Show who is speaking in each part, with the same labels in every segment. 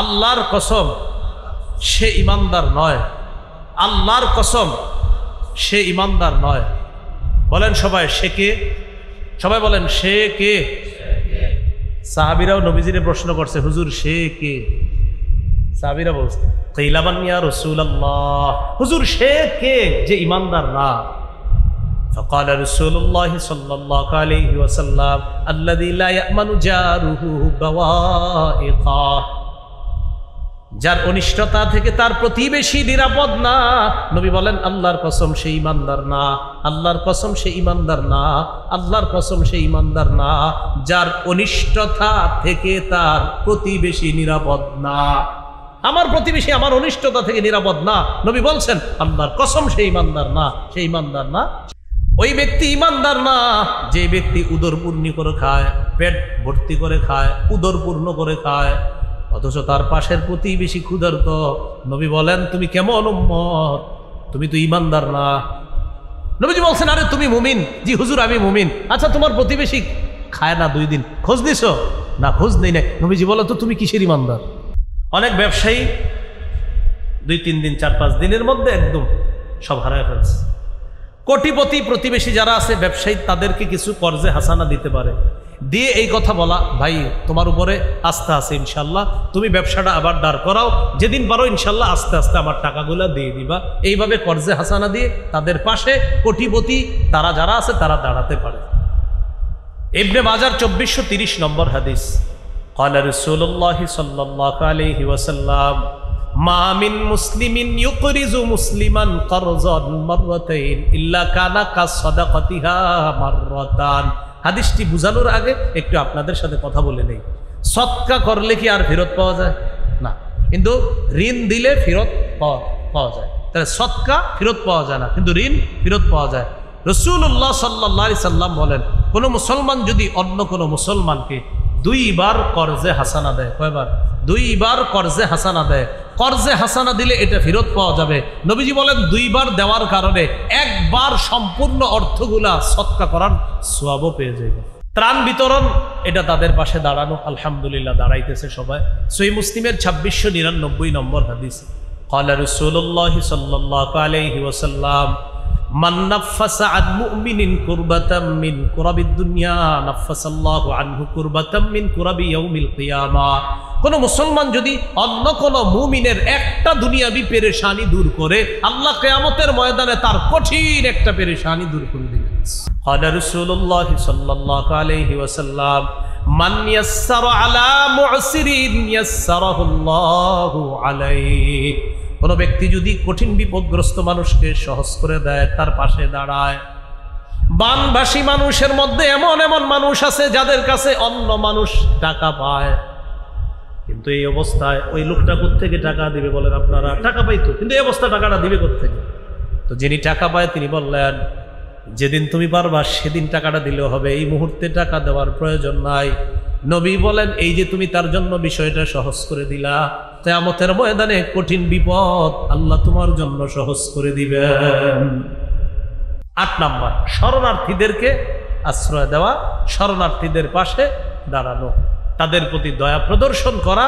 Speaker 1: আল্লাহর কসম সে ইমানদার নয়, আল্লাহর কসম সে ইমানদার নয়। বলেন সবাই, সে কে? সবাই বলেন, সে কে? সাহাবীরাও নবীজিরে প্রশ্ন করছে, হুজুর সে কে? সাহাবীরা বলছে, কিলামান ইয়া রাসূলুল্লাহ, হুজুর সে কে যে ইমানদার না? فقال رسول الله صلى الله عليه وسلم الذي لا يأمن جاره بوائقا, যার অনিষ্টতা থেকে তার প্রতিবেশী নিরাপদ না। নবী বলেন, আল্লাহর কসম সে ইমানদার না, আল্লাহর কসম সে ইমানদার না, আল্লাহর কসম সে ইমানদার না, যার অনিষ্টতা থেকে তার প্রতিবেশী নিরাপদ না। আমার প্রতিবেশী আমার অনিষ্টতা থেকে নিরাপদ না, নবী বলছেন আল্লাহর কসম সে ইমানদার না, সে ইমানদার না। ওই ব্যক্তি ইমানদার না যে ব্যক্তি উদর পূর্ণ করে খায়, পেট ভর্তি করে খায়, উদর পূর্ণ করে খায়, অথচ তার পাশের প্রতিবেশী ক্ষুধার্ত। নবী বলেন, তুমি কেমন উম্মত, তুমি তো ইমানদার না। নবীজি বলছেন, আরে তুমি মুমিন? জি হুজুর আমি মুমিন। আচ্ছা তোমার প্রতিবেশী খায় না 2 দিন, খোঁজ নিছো? না, খোঁজ নেই না। নবীজি বলো তো তুমি কিসের ইমানদার? অনেক ব্যবসায়ী 2-3 দিন 4-5 দিনের মধ্যে একদম সব হারায় ফেলছে। কোটিপতি প্রতিবেশী যারা আছে ব্যবসায়ী, তাদেরকে কিছু কর্জে হাসানা দিতে পারে, দিয়ে এই কথা বলা, ভাই তোমার উপরে আস্থা আছে ইনশাল্লাহ, তুমি ব্যবসাটা আবার দাঁড় করাও, যেদিন পারো ইনশাল্লাহ আস্তে আস্তে আমার টাকাগুলো দিয়ে দিবা। এইভাবে কর্জে হাসানা দিয়ে তাদের পাশে কোটিপতি তারা যারা আছে তারা দাঁড়াতে পারে। ইবনে মাজার 2430 নম্বর হাদিস, ক্বালা রাসূলুল্লাহ সাল্লাল্লাহু আলাইহি ওয়াসাল্লাম মা মিন মুসলিমিন ইউকরিজু মুসলিমান কারযান মাররাতাইন ইল্লা কানা কাসাদাকাতিহা মাররাতান। হাদিসটি বুঝানোর আগে একটু আপনাদের সাথে কথা বলে নেই। সদকা করলে কি আর ফেরত পাওয়া যায়? না, কিন্তু ঋণ দিলে ফেরত পাওয়া যায়। তাহলে সদকা ফেরত পাওয়া যায় না, কিন্তু ঋণ ফেরত পাওয়া যায়। রাসূলুল্লাহ সাল্লাল্লাহু আলাইহি সাল্লাম বলেন, কোনো মুসলমান যদি অন্য কোনো মুসলমানকে 2 বার কর্জে হাসানা দেয়, কয়বার? 2 বার কর্জে হাসানা দেয়, কর্জে হাসানা দিলে এটা ফেরত পাওয়া যাবে। নবীজি বলেন 2 বার দেওয়ার কারণে 1 বার সম্পূর্ণ অর্থগুলা সদকা করার সওয়াবও পেয়ে যাবে। ত্রাণ বিতরণ, এটা তাদের পাশে দাঁড়ানো, আলহামদুলিল্লাহ দাঁড়াইতেছে সবাই। সহিহ মুসলিমের 2699 নম্বর হাদিস, ক্বালা রাসূলুল্লাহ সাল্লাল্লাহু আলাইহি ওয়াসাল্লাম মান নাফাসা আন মুমিনিন কুরবাতাম মিন কুরাবিদ দুনিয়া নাফাসাল্লাহু আনহু কুরবাতাম মিন কুরাবি ইয়াউমিল কিয়ামাহ। কোন মুসলমান যদি অন্য কোন মুমিনের একটা দুনিয়াবি পেরেশানি দূর করে, আল্লাহ কিয়ামতের ময়দানে তার কঠিন একটা পেরেশানি দূর করে দিবেন। ক্বালা রাসূলুল্লাহ সাল্লাল্লাহু আলাইহি ওয়াসাল্লাম মান ইয়াসসারা আলা মু'সিরিন ইয়াসসারাহুল্লাহু আলাইহি। কোনো ব্যক্তি যদি কঠিন বিপদগ্রস্ত মানুষকে সহজ করে দেয়, তার পাশে দাঁড়ায়। বানভাসী মানুষের মধ্যে এমন এমন মানুষ আছে যাদের কাছে অন্য মানুষ টাকা পায়, কিন্তু এই অবস্থায় ওই লোকটা কোত্থেকে টাকা দিবে বলেন আপনারা? টাকা পাইতো, কিন্তু এই অবস্থা টাকাটা দিবে কোত্থেকে? তো যিনি টাকা পায় তিনি বললেন, যেদিন তুমি পারবা সেদিন টাকাটা দিলেও হবে, এই মুহূর্তে টাকা দেওয়ার প্রয়োজন নাই। নবী বলেন, এই যে তুমি তার জন্য বিষয়টা সহজ করে দিলা, কিয়ামতের ময়দানে কঠিন বিপদ আল্লাহ তোমার জন্য সহজ করে দিবেন। 8 নাম্বার, শরণার্থীদেরকে আশ্রয় দেওয়া, শরণার্থীদের পাশে দাঁড়ানো, তাদের প্রতি দয়া প্রদর্শন করা,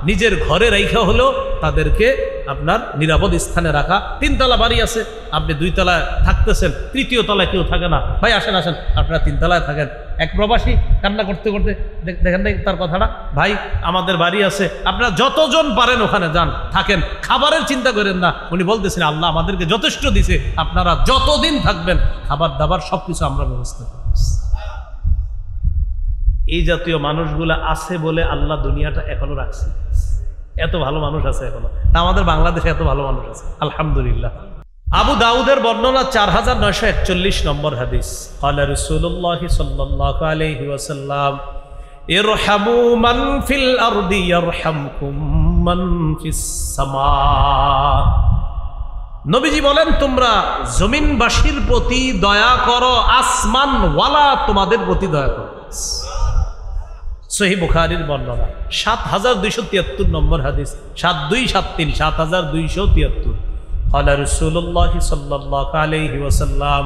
Speaker 1: নিজের ঘরে রাখা হলো তাদেরকে আপনার নিরাপদ স্থানে রাখা। 3 তলা বাড়ি আছে, আপনি 2 তলায় থাকতেছেন, 3য় তলায় কেউ থাকে না, ভাই আসেন আসেন আপনারা 3 তলায় থাকেন। এক প্রবাসী কান্না করতে করতে, দেখেন নাই তার কথাটা, ভাই আমাদের বাড়ি আছে, আপনারা যতজন পারেন ওখানে যান, থাকেন, খাবারের চিন্তা করেন না। উনি বলতেছেন আল্লাহ আমাদেরকে যথেষ্ট দিছে, আপনারা যতদিন থাকবেন খাবার দাবার সবকিছু আমরা ব্যবস্থা করব। এই জাতীয় মানুষগুলা আছে বলে আল্লাহ দুনিয়াটা এখনো রাখছে। এত ভালো মানুষ আছে এখনো, তা আমাদের বাংলাদেশে এত ভালো মানুষ আছে আলহামদুলিল্লাহ। আবু দাউদের বর্ণনা 4941 নম্বর হাদিস, ক্বালা রাসূলুল্লাহ সাল্লাল্লাহু আলাইহি ওয়াসাল্লাম ইরহামু মান ফিল আরদি ইয়ারহামকুম মান ফিস সামা। নবীজি বলেন, তোমরা জমিনবাসীর প্রতি দয়া করো, আসমান ওয়ালা তোমাদের প্রতি দয়া করো। সহিহ বুখারীর বর্ণনা 7273 নম্বর হাদিস, 7273 7273। ক্বালা রাসূলুল্লাহ সাল্লাল্লাহু আলাইহি ওয়াসাল্লাম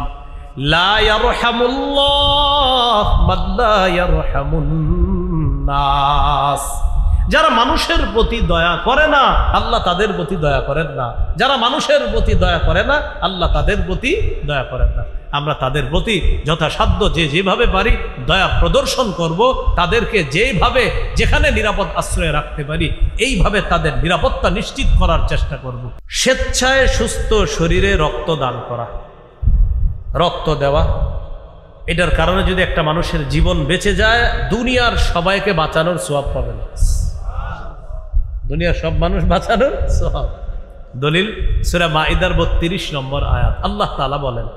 Speaker 1: লা ইয়ারহামুল্লাহ মান লা ইয়ারহামুন নাস। যারা মানুষের প্রতি দয়া করে না আল্লাহ তাদের প্রতি দয়া করেন না, যারা মানুষের প্রতি দয়া করে না আল্লাহ তাদের প্রতি দয়া করেন না। আমরা তাদের প্রতি যথাসাধ্য যে যেভাবে পারি দয়া প্রদর্শন করব, তাদেরকে যেভাবে যেখানে নিরাপদ আশ্রয়ে রাখতে পারি এইভাবে তাদের নিরাপত্তা নিশ্চিত করার চেষ্টা করব। স্বেচ্ছায় সুস্থ শরীরে রক্ত দান করা, রক্ত দেওয়া, এটার কারণে যদি একটা মানুষের জীবন বেঁচে যায় দুনিয়ার সবাইকে বাঁচানোর সওয়াব পাবে না, দুনিয়ার সব মানুষ বাঁচানোর সওয়াব। দলিল সূরা মাইদার ৩২ নম্বর আয়াত, আল্লাহ তাআলা বলেন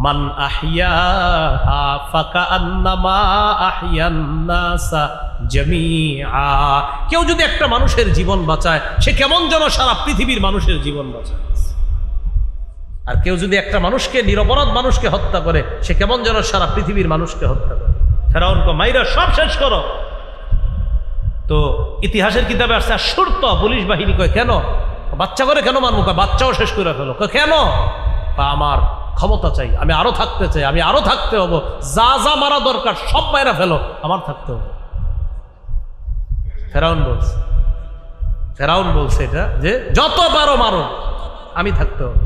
Speaker 1: মান আহইয়াহা ফাকান্নামা আহইয়ান নাসা জামিআ। কেউ যদি একটা মানুষের জীবন বাঁচায় সে কেমন যেন সারা পৃথিবীর মানুষের জীবন বাঁচায়। আর কেউ যদি একটা মানুষকে, নিরপরাধ মানুষকে হত্যা করে সে কেমন যেন সারা পৃথিবীর মানুষকে হত্যা করে। ফেরাউনকে মাইরা সব শেষ করো। তো ইতিহাসের কিতাবে আসছে আশুরত পুলিশ বাহিনী কয় কেন বাচ্চা করে কেন মারবো, বাচ্চাও শেষ করে ফেলো। কেন? আমার ক্ষমতা চাই, আমি আরো থাকতে চাই, আমি আরো থাকতে হবো, যা যা মারা দরকার সব মাইরা ফেলো, আমার থাকতে হবে। ফেরাউন বলছে এটা যে যত পারো মারো, আমি থাকতে হবে।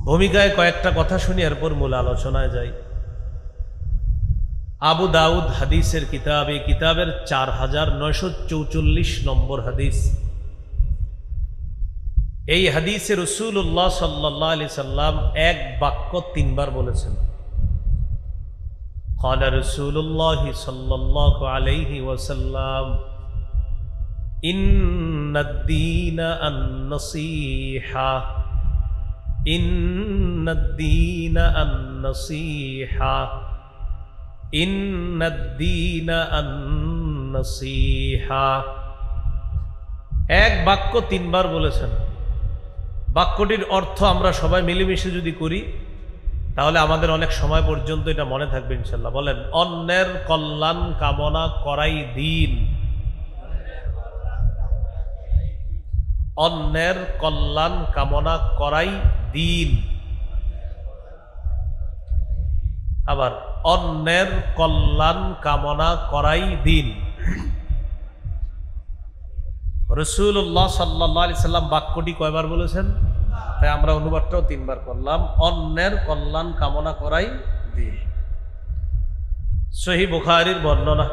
Speaker 1: ভূমিকায় কয়েকটা কথা শুনি এরপর মূল আলোচনায় যাই। আবু দাউদ হাদিসের কিতাব, এই কিতাবের ৪৯৪৪ নম্বর হাদিস। এই হাদিসে রাসূলুল্লাহ সাল্লাল্লাহু আলাইহি সাল্লাম এক বাক্য ৩ বার বলেছেন। قال رسول الله صلى الله عليه وسلم إن الدين النصيحة إن الدين النصيحة إن الدين النصيحة। এক বাক্য ৩ বার বলেছেন। বাক্যটির অর্থ আমরা সবাই মিলেমিশে যদি করি তাহলে আমাদের অনেক সময় পর্যন্ত এটা মনে থাকবে ইনশাল্লাহ। বলেন, অন্যের কল্যাণ কামনা করাই দিন। অন্যের কল্যাণ কামনা করাই দিন। আবার অন্যের কল্যাণ কামনা করাই দিন। রাসূলুল্লাহ সাল্লাল্লাহু আলাইহি সাল্লাম বাক্যটি কয়বার বলেছেন? তাই আমরা অনুবাদটাও ৩ বার করলাম, অন্যের কল্যাণ কামনা করাই দিন। সহিহ বুখারীর বর্ণনা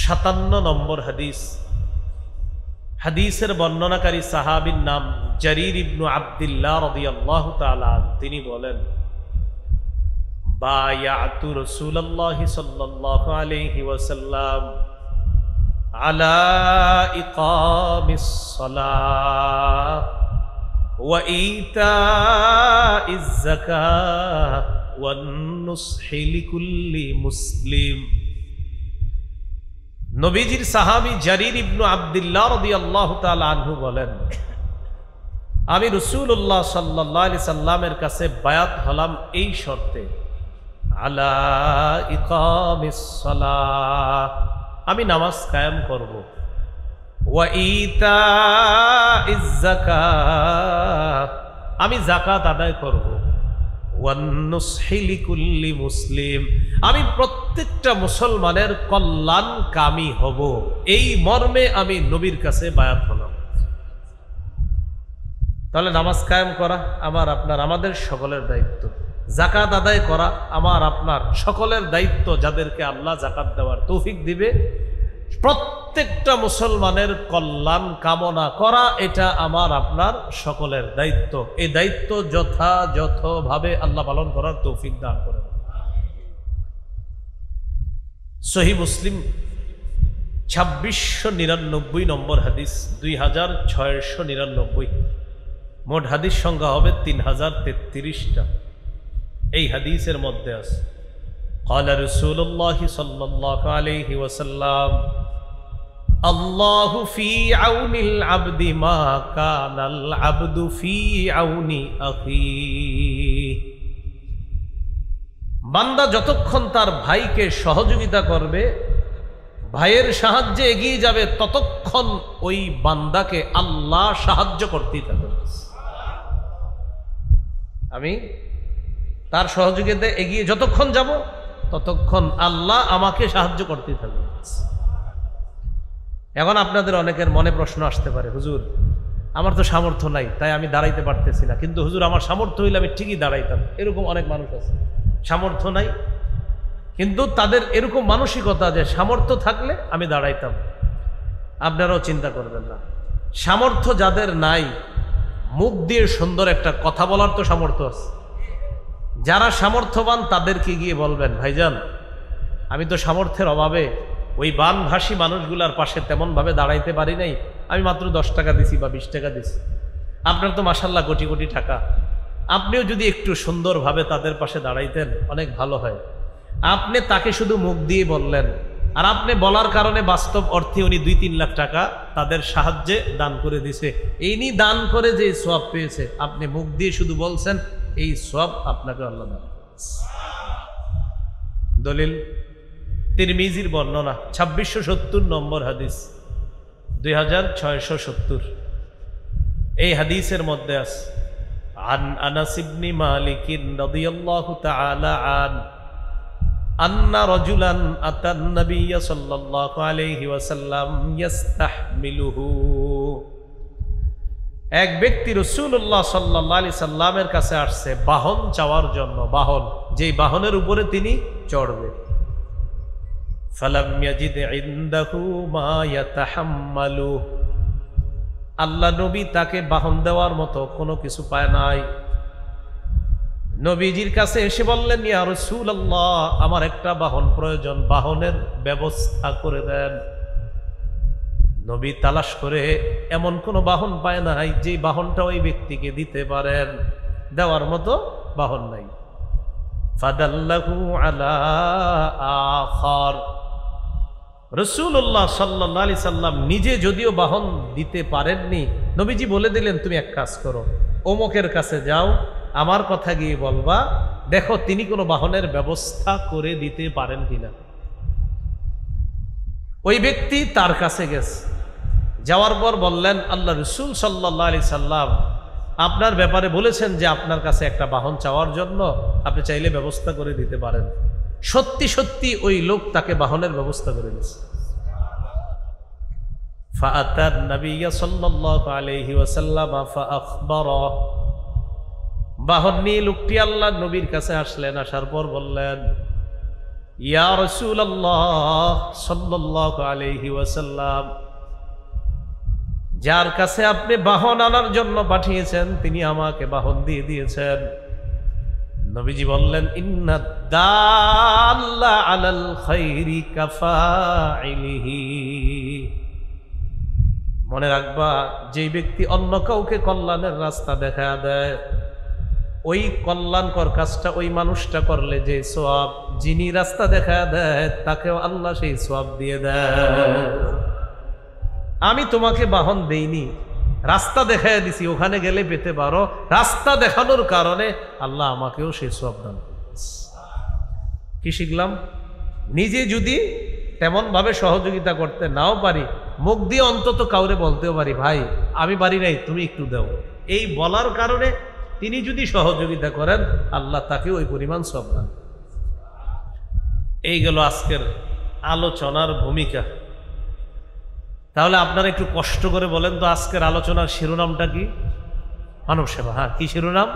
Speaker 1: ৫৭ নম্বর হাদিস। হাদিসের বর্ণনাকারী সাহাবীর নাম জারীর ইবনু আব্দুল্লাহ রাদিয়াল্লাহু তাআলা। তিনি বলেন, বায়াতু রাসূলুল্লাহ সাল্লাল্লাহু আলাইহি ওয়াসাল্লাম আলা ইকামিস সালাহ ওয়া ইতাইজ যাকাহ ওয়ান নুসহি লিকুল্লি মুসলিম। নবীজির সাহাবী জারীর ইবনু আব্দুল্লাহ রাদিয়াল্লাহু তাআলা আনহু বলেন, আমি রাসূলুল্লাহ সাল্লাল্লাহু আলাইহি সাল্লামের কাছে বায়াত হলাম এই শর্তে, আলা ইকামিস সালাহ, আমি নামাজ কায়েম করব, ওয়া ইতাইজ যাকাত, আমি যাকাত আদায় করব, ওয়ান নুসহি লিকুল্লি মুসলিম, আমি প্রত্যেকটা মুসলমানের কল্যাণকামী হব। এই মর্মে আমি নবীর কাছে বায়াত হলাম। তাহলে নামাজ কায়েম করা আমার আপনার আমাদের সকলের দায়িত্ব। যাকাত আদায় করা আমার আপনার সকলের দায়িত্ব। যাদেরকে আল্লাহ যাকাত দেওয়ার তৌফিক দিবে, প্রত্যেকটা মুসলমানের কল্যাণ কামনা করা এটা আমার আপনার সকলের দায়িত্ব। এই দায়িত্ব যথাযথভাবে আল্লাহ পালন করার তৌফিক দান করেন। সহিহ মুসলিম ২৬৯৯ নম্বর হাদিস, ২৬৯৯। মোট হাদিস সংখ্যা হবে ৩০৩৩টা। এই হাদিসের মধ্যে আছে, قال رسول الله صلى الله عليه وسلم الله في عون العبد ما كان العبد في عون أخيه। বান্দা যতক্ষণ তার ভাইকে সহযোগিতা করবে, ভাইয়ের সাহায্যে এগিয়ে যাবে, ততক্ষণ ওই বান্দাকে আল্লাহ সাহায্য করতেই থাকবে। আমি তার সহযোগিতায় এগিয়ে যতক্ষণ যাব ততক্ষণ আল্লাহ আমাকে সাহায্য করতেই থাকবে। এখন আপনাদের অনেকের মনে প্রশ্ন আসতে পারে, হুজুর আমার তো সামর্থ্য নাই, তাই আমি দাঁড়াইতে পারতেছি না, কিন্তু হুজুর আমার সামর্থ্য হইলে আমি ঠিকই দাঁড়াইতাম। এরকম অনেক মানুষ আছে, সামর্থ্য নাই কিন্তু তাদের এরকম মানসিকতা যে সামর্থ্য থাকলে আমি দাঁড়াইতাম। আপনারাও চিন্তা করবেন না, সামর্থ্য যাদের নাই মুখ দিয়ে সুন্দর একটা কথা বলার তো সামর্থ্য আছে। যারা সামর্থ্যবান তাদেরকে গিয়ে বলবেন, ভাইজান আমি তো সামর্থ্যের অভাবে ওই বানভাসী মানুষগুলার পাশে তেমনভাবে দাঁড়াইতে পারি নাই, আমি মাত্র 10 টাকা দিছি বা 20 টাকা দিছি, আপনার তো মাশাল্লাহ কোটি কোটি টাকা, আপনিও যদি একটু সুন্দরভাবে তাদের পাশে দাঁড়াইতেন অনেক ভালো হয়। আপনি তাকে শুধু মুখ দিয়ে বললেন, আর আপনি বলার কারণে বাস্তব অর্থে উনি 2-3 লাখ টাকা তাদের সাহায্যে দান করে দিছে। এই নিয়ে দান করে যে সওয়াব পেয়েছে, আপনি মুখ দিয়ে শুধু বলছেন, এই সওয়াব আপনাকে আল্লাহ দান করেছে। দলিল তিরমিজির বর্ণনা 2670 নম্বর হাদিস, 2670। এই হাদিসের মধ্যে আছে, আন আনাস ইবনে মালিক রাদিয়াল্লাহু তাআলা আন আন্না রাজুলান আতান নবিয়্য সাল্লাল্লাহু আলাইহি ওয়াসাল্লাম ইস্তাহমিলুহু। এক ব্যক্তি রাসূলুল্লাহ সাল্লাল্লাহু আলাইহি সাল্লামের কাছে আসছে বাহন চাওয়ার জন্য, বাহন যেই বাহনের উপরে তিনি চড়বে। ফালাম ইয়াজিদ ইনদাহু মা ইয়াতাহাম্মালু, আল্লাহ নবী তাকে বাহন দেওয়ার মতো কোনো কিছু পায় নাই। নবীজির কাছে এসে বললেন, ইয়া রাসূলুল্লাহ আমার একটা বাহন প্রয়োজন, বাহনের ব্যবস্থা করে দেন। নবী তালাশ করে এমন কোনো বাহন পায় নাই যে বাহনটা ওই ব্যক্তিকে দিতে পারেন, দেওয়ার মতো বাহন নাই। ফাদাল্লাহু আলা আখার, রাসূলুল্লাহ সাল্লাল্লাহু আলাইহি সাল্লাম নিজে যদিও বাহন দিতে পারেননি, নবীজি বলে দিলেন তুমি এক কাজ করো, অমুকের কাছে যাও, আমার কথা গিয়ে বলবা, দেখো তিনি কোনো বাহনের ব্যবস্থা করে দিতে পারেন কিনা। ওই ব্যক্তি তার কাছে গেছে, যাওয়ার পর বললেন, আল্লাহ রাসূল সাল্লাল্লাহু আলাইহি সাল্লাম আপনার ব্যাপারে বলেছেন যে আপনার কাছে একটা বাহন চাওয়ার জন্য, আপনি চাইলে ব্যবস্থা করে দিতে পারেন। সত্যি সত্যি ওই লোক তাকে বাহনের ব্যবস্থা করে দিয়েছে। ফাআতান নবিয়্য সাল্লাল্লাহু আলাইহি ওয়াসাল্লাম ফাআখবারা, বাহন নিয়ে লোকটি আল্লাহ নবীর কাছে আসলেন, আসার পর বললেন, ইয়া রাসূলুল্লাহ সাল্লাল্লাহু আলাইহি ওয়াসাল্লাম যার কাছে আপনি বাহন আনার জন্য পাঠিয়েছেন তিনি আমাকে বাহন দিয়ে দিয়েছেন। নবীজি বললেন, ইন্নাদ দাল্লা আলাল খাইরি কাফাইলিহি, মনে রাখবা যে ব্যক্তি অন্য কাউকে কল্যাণের রাস্তা দেখা দেয়, ওই কল্যাণকর কাজটা ওই মানুষটা করলে যে সওয়াব যিনি রাস্তা দেখা দেয় তাকেও আল্লাহ সেই সওয়াব দিয়ে দেয়। আমি তোমাকে বাহন দেইনি, রাস্তা দেখায় দিছি, ওখানে গেলে পেতে পারো, রাস্তা দেখানোর কারণে আল্লাহ আমাকেও সেই সওয়াব দান করেছে। কি শিখলাম? নিজে যদি তেমন ভাবে সহযোগিতা করতে নাও পারি, মুখ দিয়ে অন্তত কাউরে বলতেও পারি, ভাই আমি পারি নাই তুমি একটু দাও, এই বলার কারণে তিনি যদি সহযোগিতা করেন আল্লাহ তাকে ওই পরিমাণ সওয়াব দান। এই গেল আজকের আলোচনার ভূমিকা। তাহলে আপনারা একটু কষ্ট করে বলেন তো, আজকের আলোচনার শিরোনামটা কি? মানব সেবা। হ্যাঁ, কি শিরোনাম?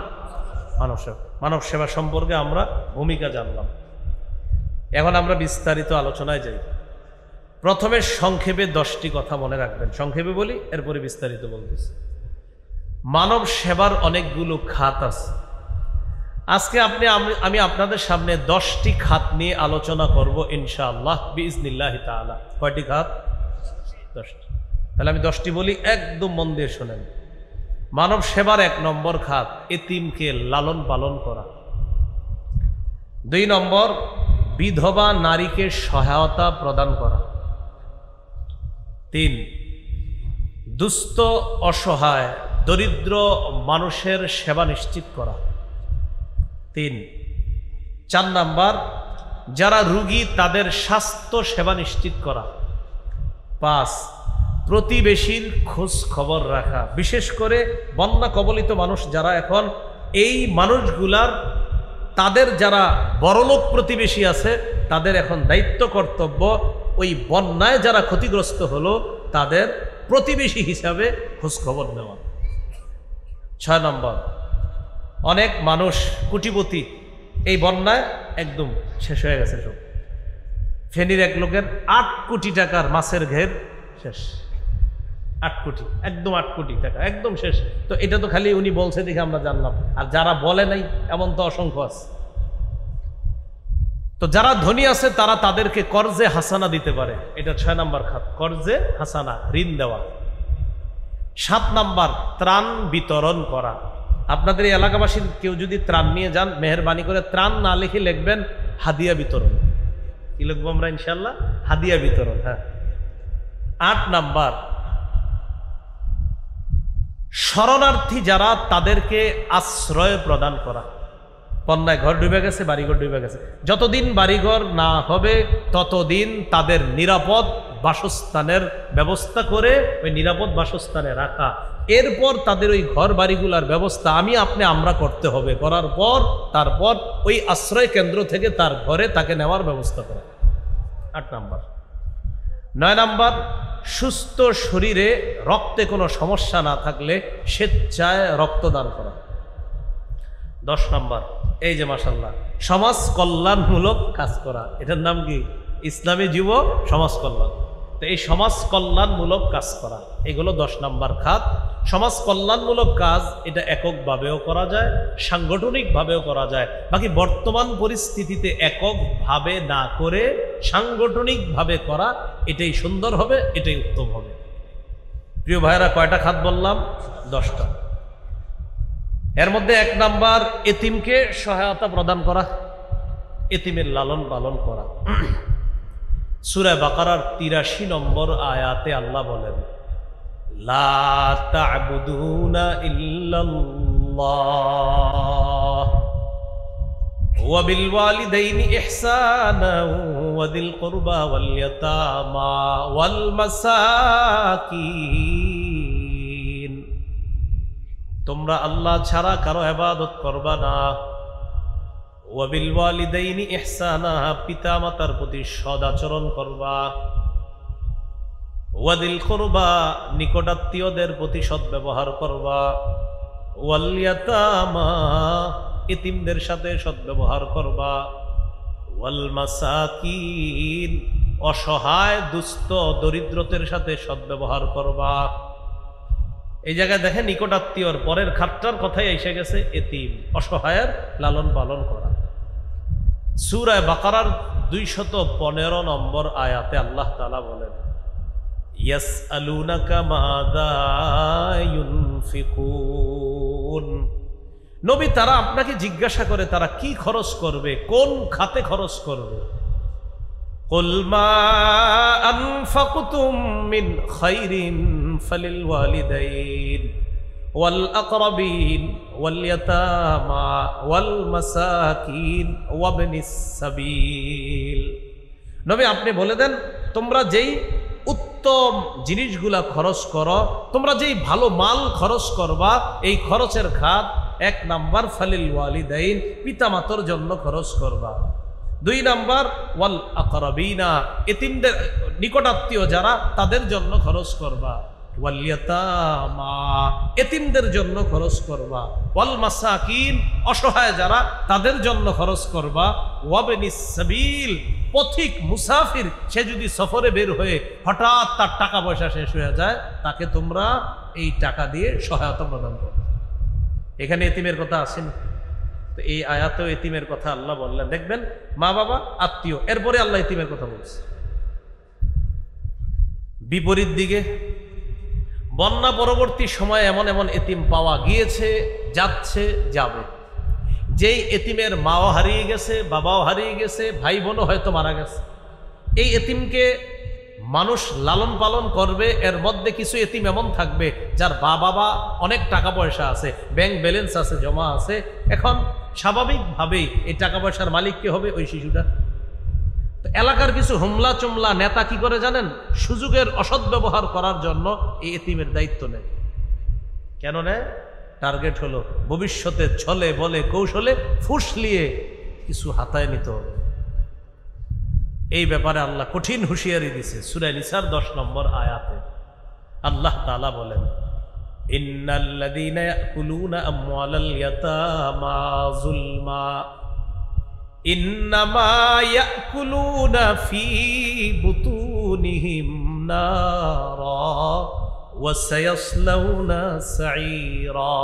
Speaker 1: মানব সেবা। মানব সেবা সম্পর্কে আমরা ভূমিকা জানলাম। এখন আমরা বিস্তারিত আলোচনায় যাই। প্রথমে সংক্ষেপে 10টি কথা মনে রাখবেন, সংক্ষেপে বলি, এরপরে বিস্তারিত বলতেছি। মানব সেবার অনেকগুলো খাত আছে। আজকে আমি আপনাদের সামনে 10টি খাত নিয়ে আলোচনা করব ইনশাআল্লাহ বিইজনিল্লাহি তাআলা। কয়টি খাত? 10টি। তাহলে আমি 10টি বলি, একদম মন দিয়ে শোনেন। মানব সেবার 1 নম্বর খাত এতিমকে লালন পালন করা। 2 নম্বর বিধবা নারীকে সহায়তা প্রদান করা। 3 দুস্থ অসহায় দরিদ্র মানুষের সেবা নিশ্চিত করা। 4 নাম্বার যারা রোগী তাদের স্বাস্থ্য সেবা নিশ্চিত করা। 5 প্রতিবেশীর খোঁজ খবর রাখা, বিশেষ করে বন্যা কবলিত মানুষ যারা, এখন এই মানুষগুলার তাদের যারা বড়লোক প্রতিবেশী আছে তাদের এখন দায়িত্ব কর্তব্য ওই বন্যায় যারা ক্ষতিগ্রস্ত হলো তাদের প্রতিবেশী হিসাবে খোঁজখবর নেওয়া। 6 নম্বর, অনেক মানুষ কোটিপতি এই বন্যায় একদম শেষ হয়ে গেছে সব। ফেনীর এক লোকের 8 কোটি টাকার মাছের ঘের শেষ। 8 কোটি, একদম 8 কোটি টাকা একদম শেষ। তো এটা তো খালি উনি বলছে দেখে আমরা জানলাম, আর যারা বলে নাই এমন তো অসংখ্য আছে। তো যারা ধনী আছে তারা তাদেরকে কর্জে হাসানা দিতে পারে, এটা 6 নম্বর খাত, কর্জে হাসানা, ঋণ দেওয়া। 7 নম্বর, ত্রাণ বিতরণ করা। আপনাদের এই এলাকাবাসীর কেউ যদি ত্রাণ নিয়ে যান, মেহেরবানি করে ত্রাণ না লিখে লিখবেন হাদিয়া বিতরণ। কি লিখবো আমরা ইনশাল্লাহ? হাদিয়া বিতরণ। হ্যাঁ। 8 নম্বর, শরণার্থী যারা তাদেরকে আশ্রয় প্রদান করা। বন্যায় ঘর ডুবে গেছে, বাড়িঘর ডুবে গেছে, যতদিন বাড়িঘর না হবে ততদিন তাদের নিরাপদ বাসস্থানের ব্যবস্থা করে ওই নিরাপদ বাসস্থানে রাখা। এরপর তাদের ওই ঘর বাড়িগুলার ব্যবস্থা আমরা করতে হবে। করার পর তারপর ওই আশ্রয় কেন্দ্র থেকে তার ঘরে তাকে নেওয়ার ব্যবস্থা করা। 8 নম্বর। 9 নম্বর, সুস্থ শরীরে রক্তে কোনো সমস্যা না থাকলে স্বেচ্ছায় রক্তদান করা। 10 নম্বর, এই যে মাশাআল্লাহ সমাজ কল্যাণমূলক কাজ করা, এটার নাম কি? ইসলামী যুব সমাজ কল্যাণ। তো এই সমাজ কল্যাণমূলক কাজ করা, এগুলো 10 নম্বর খাত। সমাজ কল্যাণমূলক কাজ এটা এককভাবেও করা যায়, সাংগঠনিকভাবেও করা যায়। বাকি বর্তমান পরিস্থিতিতে এককভাবে না করে সাংগঠনিকভাবে করা, এটাই সুন্দর হবে, এটাই উত্তম হবে। প্রিয় ভাইয়েরা, কয়টা খাত বললাম? 10টা। এর মধ্যে 1 নাম্বার, এতিমকে সহায়তা প্রদান করা, এতিমের লালন পালন করা। সূরা বাকারার 83 নম্বর আয়াতে আল্লাহ বলেন, লা তা'বুদুনা ইল্লাল্লাহ ওয়া বিল ওয়ালিদাইনি ইহসানা ওয়া দিল কুরবা ওয়াল ইয়াতামা ওয়াল মাসাকিন। তোমরা আল্লাহ ছাড়া কারো ইবাদত করবা না। ওয়া বিল ওয়ালিদাইনি ইহসানা, পিতা মাতার প্রতি সদাচরণ করবা। ওয়া দিল কুরবা, নিকটাত্মীয়দের প্রতি সদ্ব্যবহার করবা। ওয়াল ইয়াতামা, এতিমদের সাথে সদ্ব্যবহার করবা। ওয়াল মাসাকিন, অসহায় দুস্থ দরিদ্রদের সাথে সদ্ব্যবহার করবা। এই জায়গায় দেখেন নিকটাত্মীয়র পরের খাতটার কথাই এসে গেছে, এতিম অসহায়ের লালন পালন করা। সূরা বাকারার 215 নম্বর আয়াতে আল্লাহ তাআলা বলেন, ইয়াসআলুনাকা মাযা ইউনফিকুন। নবী, তারা আপনাকে জিজ্ঞাসা করে তারা কি খরচ করবে, কোন খাতে খরচ করবে। কুল মা আনফাকতুম মিন খাইরিন ফালিল ওয়ালিদাইন ওয়াল আকরাবিন ওয়াল ইয়াতামা ওয়াল মাসাকিন ওয়া ইবনিস সাবিল। নবী, আপনি বলে দেন তোমরা যেই উত্তম জিনিসগুলা খরচ করো, তোমরা যেই ভালো মাল খরচ করবা, এই খরচের খাত 1 নাম্বার ফালিল ওয়ালিদাইন, পিতামাতার জন্য খরচ করবা। 2 নাম্বার ওয়াল আকরাবিনা, এতিমদের নিকটাত্মীয় যারা তাদের জন্য খরচ করবা। ওয়াল ইয়াতামা, এতিমদের জন্য খরচ করবা। ওয়াল মাসাকিন, অসহায় যারা তাদের জন্য খরচ করবা। ওয়া ইবনিস সাবিল, পথিক মুসাফির, সে যদি সফরে বের হয়ে হঠাৎ তার টাকা পয়সা শেষ হয়ে যায়, তাকে তোমরা এই টাকা দিয়ে সহায়তা প্রদান করো। এখানে এতিমের কথা আসেনি তো এই আয়াতেও এতিমের কথা আল্লাহ বললেন। দেখবেন মা বাবা আত্মীয়, এরপরে আল্লাহ এতিমের কথা বলছে। বিপরীত দিকে বন্যা পরবর্তী সময়ে এমন এমন এতিম পাওয়া গিয়েছে, যাচ্ছে, যাবে। যেই এতিমের মাও হারিয়ে গেছে, বাবাও হারিয়ে গেছে, ভাই বোনও হয়তো মারা গেছে, এই এতিমকে মানুষ লালন পালন করবে। এর মধ্যে কিছু এতিম এমন থাকবে যার বাবা অনেক টাকা পয়সা আছে, ব্যাংক ব্যালেন্স আছে, জমা আছে। এখন স্বাভাবিকভাবেই এই টাকা পয়সার মালিক কে হবে? ওই শিশুটা। তো এলাকার কিছু হুমলা চুমলা নেতা কি করে জানেন? সুযোগের অসৎ ব্যবহার করার জন্য এই এতিমের দায়িত্ব নেয়। কেন নেয়? টার্গেট হলো ভবিষ্যতে ছলে বলে কৌশলে ফুসলিয়ে কিছু হাতায় নিতে হবে। এই ব্যাপারে আল্লাহ কঠিন হুঁশিয়ারি দিছে সূরা নিসার 10 নম্বর আয়াতে। আল্লাহ তাআলা বলেন, ইন্নাল্লাযীনা ইয়াকুলুনা আমওয়ালাল ইয়াতামা যুলমা ইন্নামা ইয়াকুলুনা ফি বুতুনিহিম নারা ওয়া সায়াসলাউনা সাঈরা।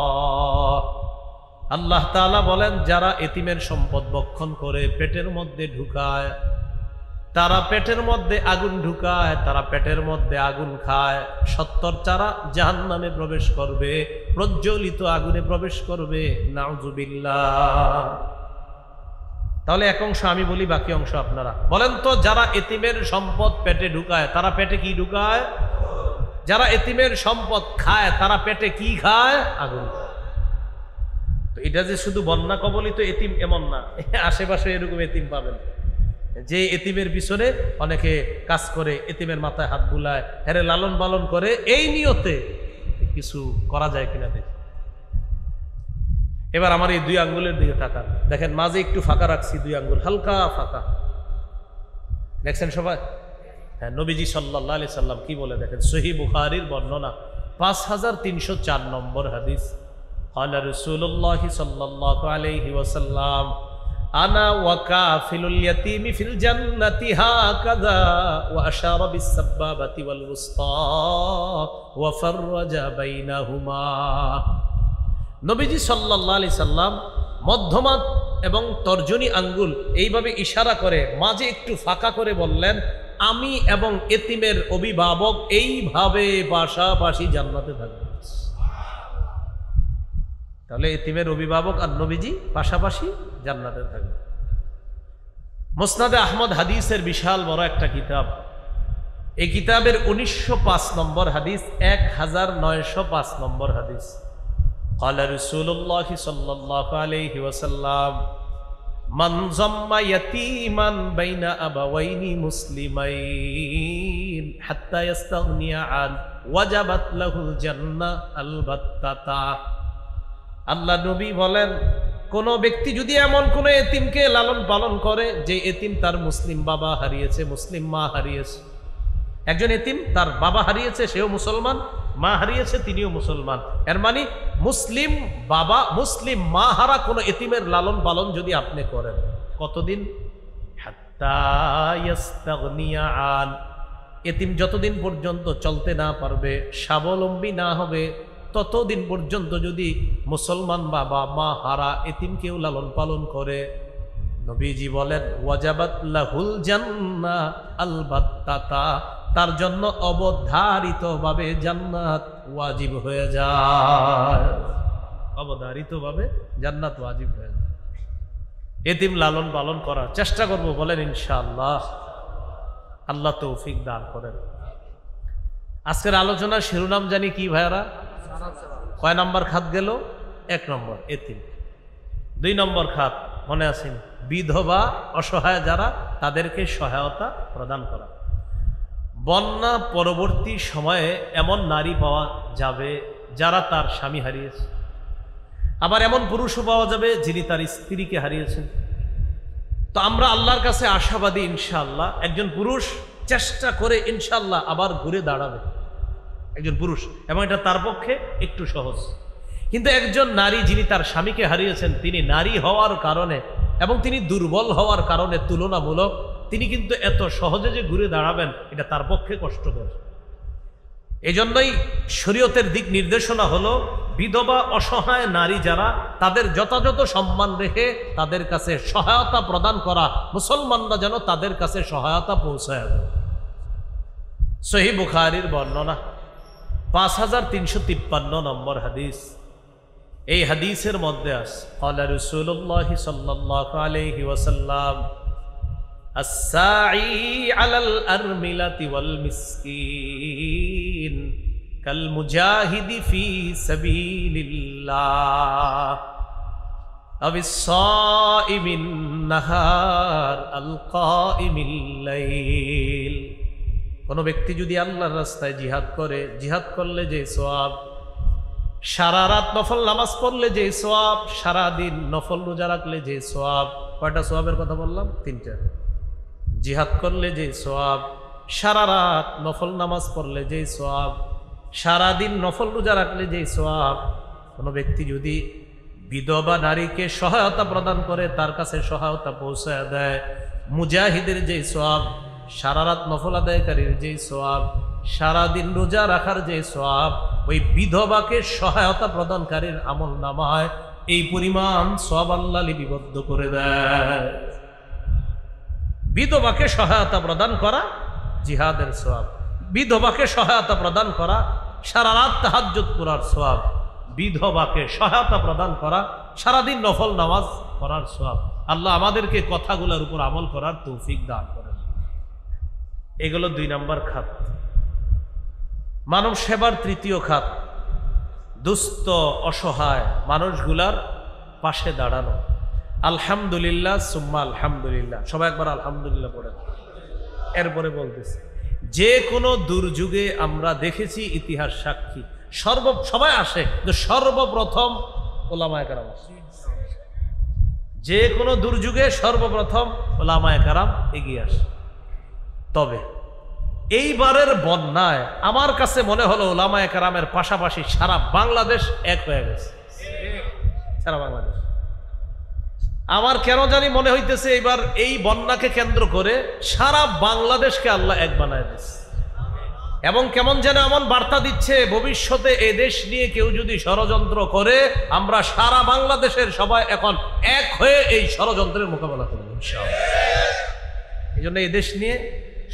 Speaker 1: আল্লাহ তাআলা বলেন, যারা এতিমের সম্পদ ভক্ষণ করে পেটের মধ্যে ঢুকায়, তারা পেটের মধ্যে আগুন ঢুকায়, তারা পেটের মধ্যে আগুন খায়, 70 তারা জাহান্নামে প্রবেশ করবে, প্রজ্বলিত আগুনে প্রবেশ করবে। নাউযুবিল্লাহ। তাহলে এক অংশ আমি বলি, বাকি অংশ আপনারা বলেন তো। যারা এতিমের সম্পদ পেটে ঢুকায়, তারা পেটে কি ঢুকায়? যারা এতিমের সম্পদ খায়, তারা পেটে কি খায়? আগুন খায়। তো এটা যে শুধু বন্যা কবলিত এতিম এমন না, আশেপাশে এরকম এতিম পাবেন, যে এতিমের পিছনে অনেকে কাজ করে, এতিমের মাথায় হাত বুলায়, হেরে লালন পালন করে, এই নিয়তে কিছু করা যায় কিনা দেখি। এবার আমার এই 2 আঙ্গুলের দিকে তাকান, দেখেন মাঝে একটু ফাঁকা রাখছি, 2 আঙ্গুল হালকা ফাঁকা, দেখছেন সবাই? হ্যাঁ, নবীজি সাল্লাল্লাহু আলাইহি সাল্লাম কি বলে দেখেন, সহিহ বুখারীর বর্ণনা 5304 নম্বর হাদিস। قال رسول الله صلى الله عليه وسلم أنا وكافل اليتيم في الجنة هكذا وأشار بالسبابة والوسطى وفرج بينهما। নবীজি সাল্লাল্লাহু আলাইহি সাল্লাম মধ্যমা এবং তর্জনী আঙ্গুল এইভাবে ইশারা করে মাঝে একটু ফাঁকা করে বললেন, আমি এবং এতিমের অভিভাবক এইভাবে পাশাপাশি জান্নাতে থাকব। তাহলে এতিমের অভিভাবক আর নবীজি পাশাপাশি জান্নাতে থাকবে। মুসনাদে আহমদ হাদিসের বিশাল বড় একটা কিতাব, এই কিতাবের 1905 নম্বর হাদিস, 1905 নম্বর হাদিস। قال رسول الله صلى الله عليه وسلم من ضم يتيما بين أبوين مسلمين حتى يستغني عنه وجبت له الجنة البتة। আল্লাহ নবী বলেন, কোন ব্যক্তি যদি এমন কোন এতিমকে লালন পালন করে, যে এতিম তার মুসলিম বাবা হারিয়েছে, মুসলিম মা হারিয়েছে। একজন এতিম তার বাবা হারিয়েছে, সেও মুসলমান, মা হারিয়েছে, তিনিও মুসলমান। এর মানে মুসলিম বাবা মুসলিম মা হারা কোন এতিমের লালন পালন যদি আপনি করেন, কতদিন? হাত্তা ইয়াস্তাগনিয়া আন, এতিম যতদিন পর্যন্ত চলতে না পারবে, স্বাবলম্বী না হবে, ততদিন পর্যন্ত যদি মুসলমান বাবা মা হারা এতিমকেও লালন পালন করে, নবীজি বলেন ওয়াজাবাত লাহুল জান্নাহ আলবাত্তাতা, তার জন্য অবধারিতভাবে জান্নাত ওয়াজিব হয়ে যায়। অবধারিতভাবে জান্নাত ওয়াজিব হয়ে যায়। এতিম লালন পালন করার চেষ্টা করব, বলেন ইনশাআল্লাহ। আল্লাহ তৌফিক দান করেন। আজকের আলোচনার শিরোনাম জানি কি ভাইয়ারা? কয় নম্বর খাত গেল? 1 নম্বর এতিম। 2 নম্বর খাত মনে আছেন? বিধবা, অসহায় যারা, তাদেরকে সহায়তা প্রদান করা। বন্যা পরবর্তী সময়ে এমন নারী পাওয়া যাবে যারা তার স্বামী হারিয়েছে, আবার এমন পুরুষও পাওয়া যাবে যিনি তার স্ত্রীকে হারিয়েছেন। তো আমরা আল্লাহর কাছে আশাবাদী ইনশাআল্লাহ, একজন পুরুষ চেষ্টা করে ইনশাআল্লাহ আবার ঘুরে দাঁড়াবে, একজন পুরুষ, এবং এটা তার পক্ষে একটু সহজ। কিন্তু একজন নারী যিনি তার স্বামীকে হারিয়েছেন, তিনি নারী হওয়ার কারণে এবং তিনি দুর্বল হওয়ার কারণে তুলনামূলক তিনি কিন্তু এত সহজে যে ঘুরে দাঁড়াবেন, এটা তার পক্ষে কষ্টকর। এজন্যই শরীয়তের দিক নির্দেশনা হলো, বিধবা অসহায় নারী যারা, তাদের যথাযথ সম্মান রেখে তাদের কাছে সহায়তা প্রদান করা, মুসলমানরা যেন তাদের কাছে সহায়তা পৌঁছায় দেয়। সহিহ বুখারীর বর্ণনা 5353 নম্বর হাদিস। এই হাদিসের মধ্যে আছে, ক্বালা রাসূলুল্লাহ সাল্লাল্লাহু আলাইহি ওয়াসাল্লাম আস-সাঈ আলাল আরমিলাতি ওয়াল মিসকিন কাল মুজাহিদি ফি সাবিলিল্লাহ আবিস-সাইমিন নাহার আল কাইমিল লাইল। কোন ব্যক্তি যদি আল্লাহর রাস্তায় জিহাদ করে, জিহাদ করলে যে সওয়াব, সারা রাত নফল নামাজ পড়লে যে সওয়াব, সারা দিন নফল রোজা রাখলে যে সওয়াব। কয়টা সওয়াবের কথা বললাম? 3টা। জিহাদ করলে যে সওয়াব, সারা রাত নফল নামাজ পড়লে যে সওয়াব, সারাদিন নফল রোজা রাখলে যে সওয়াব, কোনো ব্যক্তি যদি বিধবা নারীকে সহায়তা প্রদান করে, তার কাছে সহায়তা পৌঁছায় দেয়, মুজাহিদের যে সওয়াব, সারা রাত নফল আদায়কারীর যে সওয়াব, সারাদিন রোজা রাখার যে সওয়াব, ওই বিধবাকে সহায়তা প্রদানকারীর আমল নামায় এই পরিমাণ সওয়াব আল্লাহ লিপিবদ্ধ করে দেয়। বিধবাকে সহায়তা প্রদান করা জিহাদের সওয়াব, বিধবাকে সহায়তা প্রদান করা সারা রাত তাহাজ্জুদ পড়ার সওয়াব, বিধবাকে সহায়তা প্রদান করা সারাদিন নফল নামাজ পড়ার সওয়াব। আল্লাহ আমাদেরকে কথাগুলোর উপর আমল করার তৌফিক দান করেন। এগুলো 2 নম্বর খাত। মানব সেবার 3য় খাত, দুস্থ অসহায় মানুষগুলার পাশে দাঁড়ানো। আলহামদুলিল্লাহ সুম্মা আলহামদুলিল্লাহ, সবাই একবার আলহামদুলিল্লাহ পড়েন। এরপরে বলতেছি, যে কোনো দুর্যোগে আমরা দেখেছি, ইতিহাস সাক্ষী, সবাই আসে, যে সর্বপ্রথম ওলামায়ে কেরাম আসে। যে কোনো দুর্যোগে সর্বপ্রথম ওলামায়ে কেরাম এগিয়ে আসে। তবে এইবারের বন্যায় আমার কাছে মনে হলো ওলামায়ে কেরামের পাশাপাশি সারা বাংলাদেশ এক হয়ে গেছে। সারা বাংলাদেশ, আমার কেন জানি মনে হইতেছে এইবার এই বন্যাকে কেন্দ্র করে সারা বাংলাদেশকে আল্লাহ এক বানায় দিচ্ছে। এবং কেমন যেন এমন বার্তা দিচ্ছে, ভবিষ্যতে এই দেশ নিয়ে কেউ যদি ষড়যন্ত্র করে, আমরা সারা বাংলাদেশের সবাই এখন এক হয়ে এই ষড়যন্ত্রের মোকাবেলা করব ইনশাআল্লাহ। এই জন্য এই দেশ নিয়ে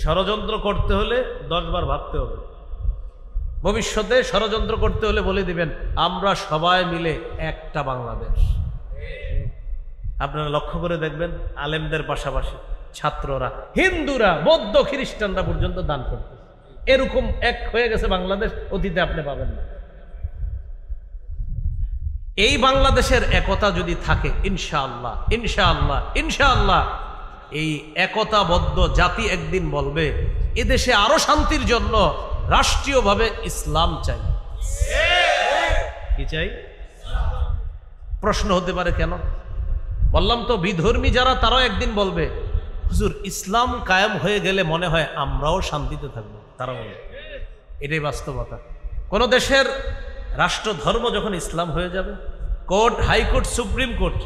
Speaker 1: ষড়যন্ত্র করতে হলে 10 বার ভাবতে হবে। ভবিষ্যতে ষড়যন্ত্র করতে হলে বলে দিবেন, আমরা সবাই মিলে একটা বাংলাদেশ। আপনারা লক্ষ্য করে দেখবেন, আলেমদের পাশাপাশি ছাত্ররা, হিন্দুরা, বৌদ্ধ, খ্রিস্টানরা পর্যন্ত দান করতে, এরকম এক হয়ে গেছে বাংলাদেশ। অতীতে আপনি পাবেন না। এই বাংলাদেশের একতা যদি থাকে, ইনশাআল্লাহ ইনশাআল্লাহ ইনশাআল্লাহ এই একতাবদ্ধ জাতি একদিন বলবে, এদেশে আরো শান্তির জন্য রাষ্ট্রীয়ভাবে ইসলাম চাই। কি চাই? প্রশ্ন হতে পারে কেন? বললাম তো, বিধর্মী যারা, তারাও একদিন বলবে, হুজুর ইসলাম কায়েম হয়ে গেলে মনে হয় আমরাও শান্তিতে থাকবো। তারা বলবে, এটাই বাস্তবতা। কোন দেশের রাষ্ট্র ধর্ম যখন ইসলাম হয়ে যাবে, কোর্ট, হাইকোর্ট, সুপ্রিম কোর্ট,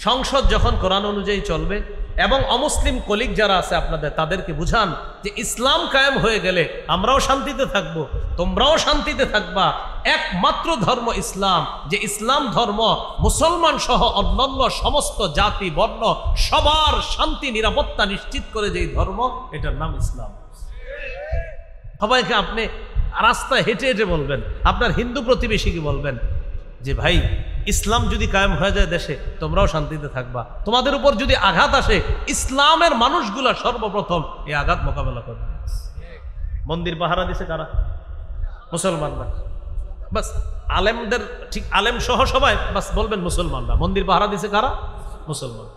Speaker 1: সংসদ যখন কোরআন অনুযায়ী চলবে, এবং অমুসলিম কলিগ যারা আছে আপনাদের, তাদেরকে বুঝান যে ইসলাম কায়েম হয়ে গেলে আমরাও শান্তিতে থাকব, তোমরাও শান্তিতে থাকবা। একমাত্র ধর্ম ইসলাম, যে ইসলাম ধর্ম মুসলমান সহ অন্যান্য সমস্ত জাতি বর্ণ সবার শান্তি নিরাপত্তা নিশ্চিত করে যেই ধর্ম, এটার নাম ইসলাম। সবাইকে আপনি রাস্তায় হেঁটে হেঁটে বলবেন, আপনার হিন্দু প্রতিবেশীকে বলবেন যে ভাই, ইসলাম যদি কায়েম হয়ে যায় দেশে, তোমরাও শান্তিতে থাকবা। তোমাদের উপর যদি আঘাত আসে, ইসলামের মানুষগুলা সর্বপ্রথম এই আঘাত মোকাবেলা করবে। মন্দির পাহারা দিছে কারা? মুসলমানরা। বাস আলেমদের, ঠিক আলেম সহ সবাই বাস বলবেন মুসলমানরা। মন্দির পাহারা দিছে কারা? মুসলমান।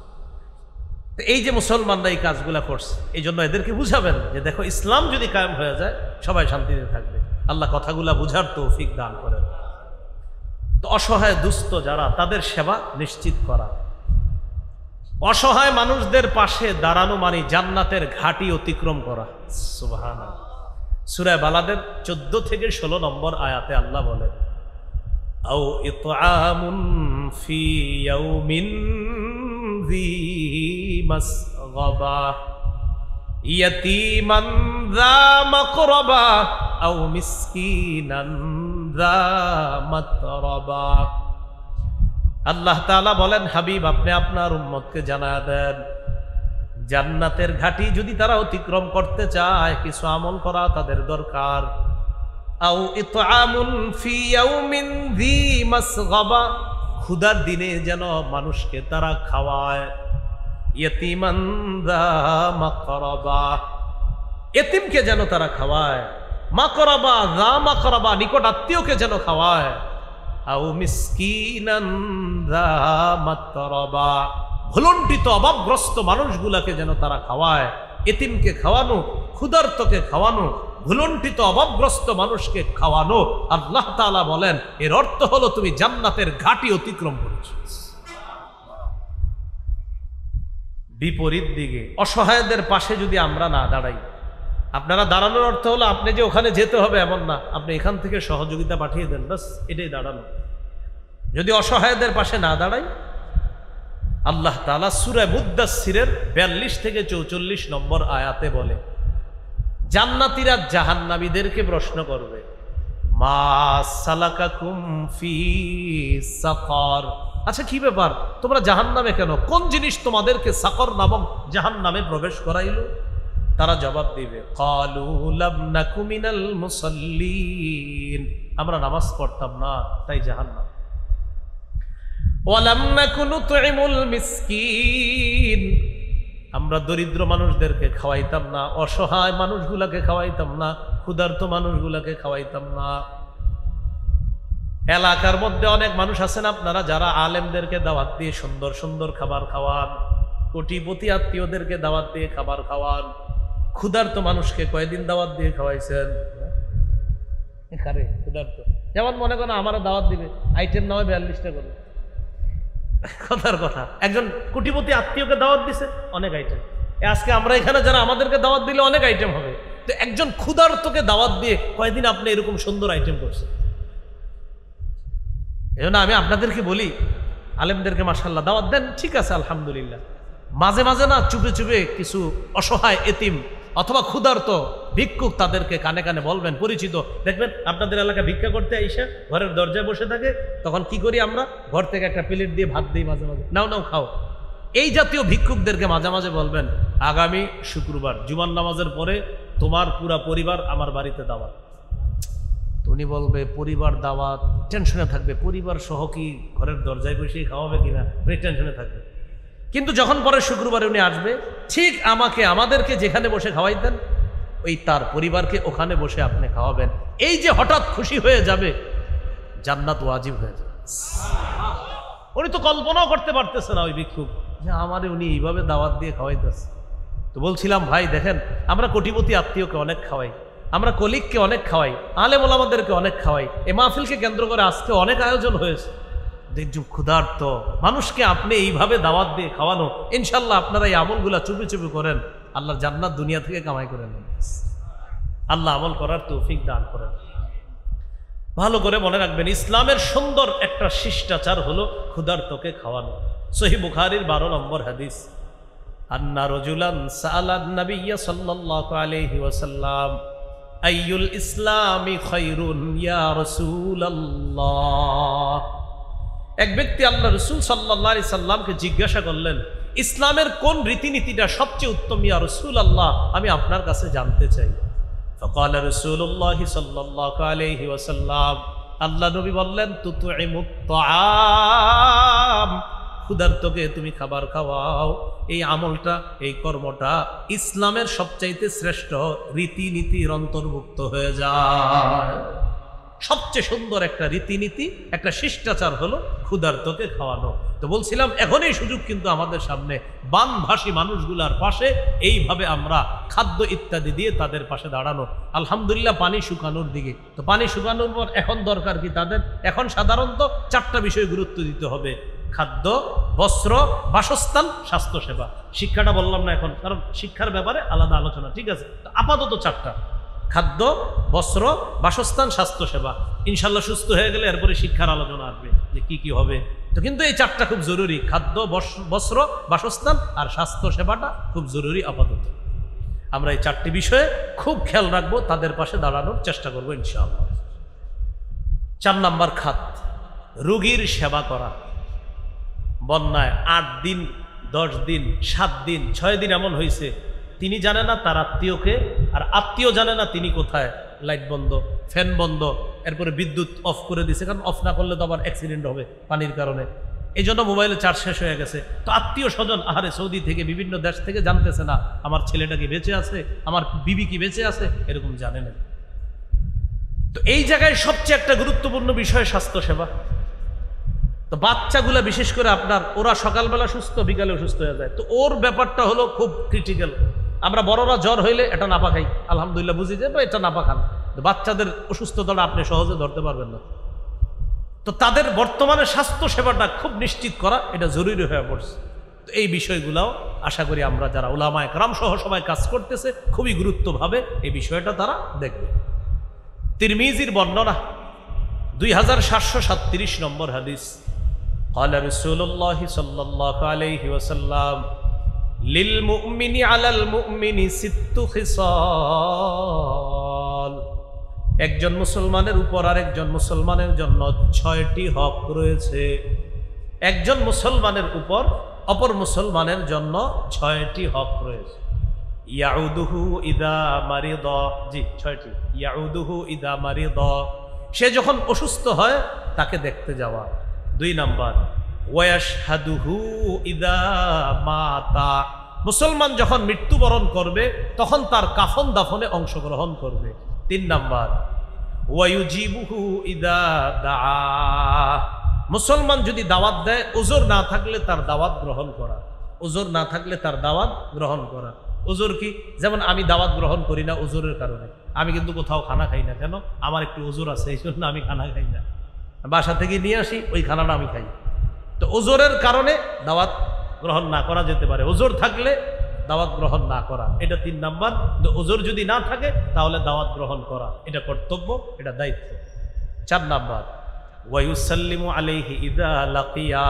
Speaker 1: এই যে মুসলমানরা এই কাজগুলা করছে, এই জন্য এদেরকে বুঝাবেন যে দেখো, ইসলাম যদি কায়েম হয়ে যায় সবাই শান্তিতে থাকবে। আল্লাহ কথাগুলা বুঝার তৌফিক দান করেন। তো অসহায় দুস্থ যারা, তাদের সেবা নিশ্চিত করা। অসহায় মানুষদের পাশে দাঁড়ানো মানে জান্নাতের ঘাটি অতিক্রম করা। সুবহানাল্লাহ। সূরা বালাদের 14 থেকে 16 নম্বর আয়াতে আল্লাহ বলেন, আও ইতআমুন ফি ইয়াউমিন যী মাসগাবা ইয়াতীমান যা মাকরাবা আও মিসকিনান যা মাতরাবা। আল্লাহ তাআলা বলেন, হাবিব আপনি আপনার উম্মতকে জানায়া দেন, জান্নাতের ঘাটি যদি তারা অতিক্রম করতে চায়, কিছু আমল করা তাদের দরকার। আও ইতআমুন ফি ইয়াউমিন যী মাসগাবা, ক্ষুধার দিনে যেন মানুষকে তারা খাওয়ায়। ইয়াতীমান যা মাকরাবা, এতিমকে যেন তারা খাওয়ায়। মাকরাবা, যা মাকরাবা, নিকট আত্মীয়কে যেন খাওয়ায়। আও মিসকিনান যা মাতরাবা, ভুলুণ্ঠিত অভাবগ্রস্ত মানুষগুলাকে যেন তারা খাওয়ায়। এতিমকে খাওয়ানো, ক্ষুধার্তকে খাওয়ানো, ভুলুণ্ঠিত অভাবগ্রস্ত মানুষকে খাওয়ানো। আল্লাহ তাআলা বলেন, এর অর্থ হলো তুমি জান্নাতের ঘাটি অতিক্রম করেছ। বিপরীত দিকে অসহায়দের পাশে যদি আমরা না দাঁড়াই, আপনারা দাঁড়ানোর অর্থ হলো আপনি যে ওখানে যেতে হবে এমন না, আপনি এখান থেকে সহযোগিতা পাঠিয়ে দেন, বাস এটাই দাঁড়ানো। যদি অসহায়দের পাশে না দাঁড়াই, আল্লাহ তাআলা সূরা মুদ্দাসসিরের 42 থেকে 44 নম্বর আয়াতে বলে, জান্নাতীরা জাহান্নামীদেরকে প্রশ্ন করবে, মা সালাকাকুম ফি সাকার, আচ্ছা কি ব্যাপার তোমরা জাহান্নামে কেন, কোন জিনিস তোমাদেরকে সাকর নামক জাহান্নামে প্রবেশ করাইল? তারা জবাব দিবে, ক্বালু লাম নাকু মিনাল মুসাল্লিন, আমরা নামাজ পড়তাম না তাই জাহান্নাম। ওয়া লাম নাকু নুতইমুল মিসকিন, আমরা দরিদ্র মানুষদেরকে খাওয়াইতাম না, অসহায় মানুষগুলাকে খাওয়াইতাম না, ক্ষুধার্ত মানুষগুলাকে খাওয়াইতাম না। এলাকার মধ্যে অনেক মানুষ আছেন আপনারা যারা আলেমদেরকে দাওয়াত দিয়ে সুন্দর সুন্দর খাবার খাওয়ান, কোটিপতি আত্মীয়দেরকে দাওয়াত দিয়ে খাবার খাওয়ান, ক্ষুধার্ত মানুষকে কয়দিন দাওয়াত দিয়ে খাওয়াইছেন? ক্ষুধার্ত যেমন মনে করেন আমারও দাওয়াত দিবে, আইটেম না হয় 42টা করে, কথার কথা। একজন কোটিপতি আত্মীয়কে দাওয়াত দিছে, অনেক আইটেম। আজকে আমরা এখানে যারা আমাদেরকে দাওয়াত দিলে অনেক আইটেম হবে, তো একজন ক্ষুধার্তকে দাওয়াত দিয়ে কয়দিন আপনি এরকম সুন্দর আইটেম করছেন? এজন্য আমি আপনাদেরকে বলি, আলেমদেরকে মাশাআল্লাহ দাওয়াত দেন, ঠিক আছে আলহামদুলিল্লাহ, মাঝে মাঝে না চুপে চুপে কিছু অসহায় এতিম অথবা ক্ষুধার্ত ভিক্ষুক তাদেরকে কানে কানে বলবেন, পরিচিত দেখবেন আপনাদের এলাকা ভিক্ষা করতে আইসা ঘরের দরজায় বসে থাকে, তখন কি করি আমরা, ঘর থেকে একটা প্লেট দিয়ে ভাত দিই, মাঝে মাঝে নাও নাও খাও। এই জাতীয় ভিক্ষুকদেরকে মাঝে মাঝে বলবেন, আগামী শুক্রবার জুমার নামাজের পরে তোমার পুরা পরিবার আমার বাড়িতে দাওয়াত। উনি বলবে পরিবার দাওয়াত, টেনশনে থাকবে, পরিবার সহ কি ঘরের দরজায় বসে খাওয়াবে কিনা, উনি টেনশনে থাকবে। কিন্তু যখন পরে শুক্রবারে উনি আসবে, ঠিক আমাদেরকে যেখানে বসে খাওয়াইতেন ওই তার পরিবারকে ওখানে বসে আপনি খাওয়াবেন। এই যে হঠাৎ খুশি হয়ে যাবে, জান্নাত ওয়াজিব হয়ে যাবে। উনি তো কল্পনাও করতে পারতেছে না ওই ভিক্ষুক যে আমারে উনি এইভাবে দাওয়াত দিয়ে খাওয়াইতেছে। তো বলছিলাম ভাই দেখেন, আমরা কোটিপতি আত্মীয়কে অনেক খাওয়াই, আমরা কলিগকে অনেক খাওয়াই, আলেম ওলামাদেরকে অনেক খাওয়াই, এই মাহফিলকে কেন্দ্র করে আজকে অনেক আয়োজন হয়েছে। দেখুন ক্ষুধার্ত মানুষকে আপনি এইভাবে দাওয়াত দিয়ে খাওয়ানো, ইনশাল্লাহ আপনারা এই আমলগুলা চুপি চুপি করেন, আল্লাহর জান্নাত দুনিয়া থেকে কামাই করে নেন। আল্লাহ আমল করার তৌফিক দান করেন। ভালো করে মনে রাখবেন, ইসলামের সুন্দর একটা শিষ্টাচার হলো ক্ষুধার্তকে খাওয়ানো। সহিহ বুখারীর 12 নম্বর হাদিস, আন্না রাজুলান সাআলান নাবিয়্যা সাল্লাল্লাহু আলাইহি ওয়াসাল্লাম আইয়ুল ইসলামি খায়রুন ইয়া রাসূলুল্লাহ। এক ব্যক্তি আল্লাহ রাসূল সাল্লাল্লাহু আলাইহি সাল্লামকে জিজ্ঞাসা করলেন, ইসলামের কোন রীতিনীতিটা সবচেয়ে উত্তম ইয়া রাসূলুল্লাহ, আমি আপনার কাছে জানতে চাই। ফাকালা রাসূলুল্লাহ সাল্লাল্লাহু আলাইহি ওয়াসাল্লাম, আল্লাহ নবী বললেন, তুতইমুত তাআম, ক্ষুধার্তকে তুমি খাবার খাওয়াও। এই আমলটা, এই কর্মটা ইসলামের সবচাইতে শ্রেষ্ঠ রীতিনীতির অন্তর্ভুক্ত হয়ে যায়। সবচেয়ে সুন্দর একটা রীতিনীতি, একটা শিষ্টাচার হলো ক্ষুধার্তকে খাওয়ানো। তো বলছিলাম এখনই সুযোগ কিন্তু আমাদের সামনে, বানভাসী মানুষগুলার পাশে এইভাবে আমরা খাদ্য ইত্যাদি দিয়ে তাদের পাশে দাঁড়ানো। আলহামদুলিল্লাহ পানি শুকানোর দিকে, তো পানি শুকানোর পর এখন দরকার কি তাদের, এখন সাধারণত 4টা বিষয় গুরুত্ব দিতে হবে: খাদ্য, বস্ত্র, বাসস্থান, স্বাস্থ্যসেবা। শিক্ষাটা বললাম না এখন, কারণ শিক্ষার ব্যাপারে আলাদা আলোচনা, ঠিক আছে? তো আপাতত 4টা: খাদ্য, বস্ত্র, বাসস্থান, স্বাস্থ্যসেবা। ইনশাল্লাহ সুস্থ হয়ে গেলে এরপরে শিক্ষার আলোচনা আসবে যে কি কি হবে। তো কিন্তু এই 4টা খুব জরুরি, খাদ্য, বস্ত্র, বাসস্থান আর স্বাস্থ্যসেবাটা খুব জরুরি আপাতত। আমরা এই 4টি বিষয়ে খুব খেয়াল রাখবো, তাদের পাশে দাঁড়ানোর চেষ্টা করবো ইনশাআল্লাহ। 4 নাম্বার খাত, রোগীর সেবা করা। বন্যায় 8 দিন, 10 দিন, 7 দিন, 6 দিন এমন হয়েছে, তিনি জানে না তার আত্মীয়কে, আর আত্মীয় জানে না তিনি কোথায়। লাইট বন্ধ, ফ্যান বন্ধ, এরপরে বিদ্যুৎ অফ করে দিছে, কারণ অফ না করলে তো আবার অ্যাক্সিডেন্ট হবে পানির কারণে। এই জন্য মোবাইলে চার্জ শেষ হয়ে গেছে। তো আত্মীয় স্বজন আহারে সৌদি থেকে, বিভিন্ন দেশ থেকে জানতেছে না আমার ছেলেটা কি বেঁচে আছে, আমার বিবি কি বেঁচে আছে, এরকম জানে না। তো এই জায়গায় সবচেয়ে একটা গুরুত্বপূর্ণ বিষয় স্বাস্থ্যসেবা। তো বাচ্চাগুলা বিশেষ করে আপনার, ওরা সকালবেলা সুস্থ, বিকালেও সুস্থ হয়ে যায়। তো ওর ব্যাপারটা হলো খুব ক্রিটিক্যাল। আমরা বড়রা জ্বর হইলে এটা নাপা খাই, আলহামদুলিল্লাহ বুঝি যে এটা নাপা খান। বাচ্চাদের অসুস্থতাটা আপনি সহজে ধরতে পারবেন না। তো তাদের বর্তমানে স্বাস্থ্য সেবাটা খুব নিশ্চিত করা, এটা জরুরি হয়ে পড়ছে। তো এই বিষয়গুলোও আশা করি আমরা যারা উলামায়ে কেরাম সহ সবাই কাজ করতেছে খুবই গুরুত্বভাবে এই বিষয়টা তারা দেখবে। তিরমিজির বর্ণনা 2737 নম্বর হাদিস, قال رسول الله صلى الله عليه وسلم للمؤمن على المؤمن 6 خصال, একজন মুসলমানের উপর আরেকজন মুসলমানের জন্য 6টি হক রয়েছে। একজন মুসলমানের উপর অপর মুসলমানের জন্য 6টি হক রয়েছে। ইয়াউদুহু ইদা মারিদা, জি 6টি। ইয়াউদুহু ইদা মারিদা, সে যখন অসুস্থ হয় তাকে দেখতে যাওয়া। 2 নাম্বার ওয়াশহাদুহু ইদা মাতা, মুসলমান যখন মৃত্যুবরণ করবে তখন তার কাফন দাফনে অংশগ্রহণ করবে। 3 নাম্বার ওয়ায়ুজিবুহু ইদা দাআ, মুসলমান যদি দাওয়াত দেয় উযর না থাকলে তার দাওয়াত গ্রহণ করা। উযর না থাকলে তার দাওয়াত গ্রহণ করা। উযর কি? যেমন আমি দাওয়াত গ্রহণ করি না উযরের কারণে, আমি কিন্তু কোথাও খানা খাই না, কেন? আমার একটু উযর আছে, এই জন্য আমি খানা খাই না, বাসা থেকে নিয়ে আসি ওই খানাটা আমি খাই। তো উযরের কারণে দাওয়াত গ্রহণ না করা যেতে পারে, উযর থাকলে দাওয়াত গ্রহণ না করা, এটা 3 নাম্বার। তো উযর যদি না থাকে তাহলে দাওয়াত গ্রহণ করা এটা কর্তব্য, এটা দায়িত্ব। 4 নাম্বার ওয়ায়ুসাল্লিমু আলাইহি ইযা লাকিয়া,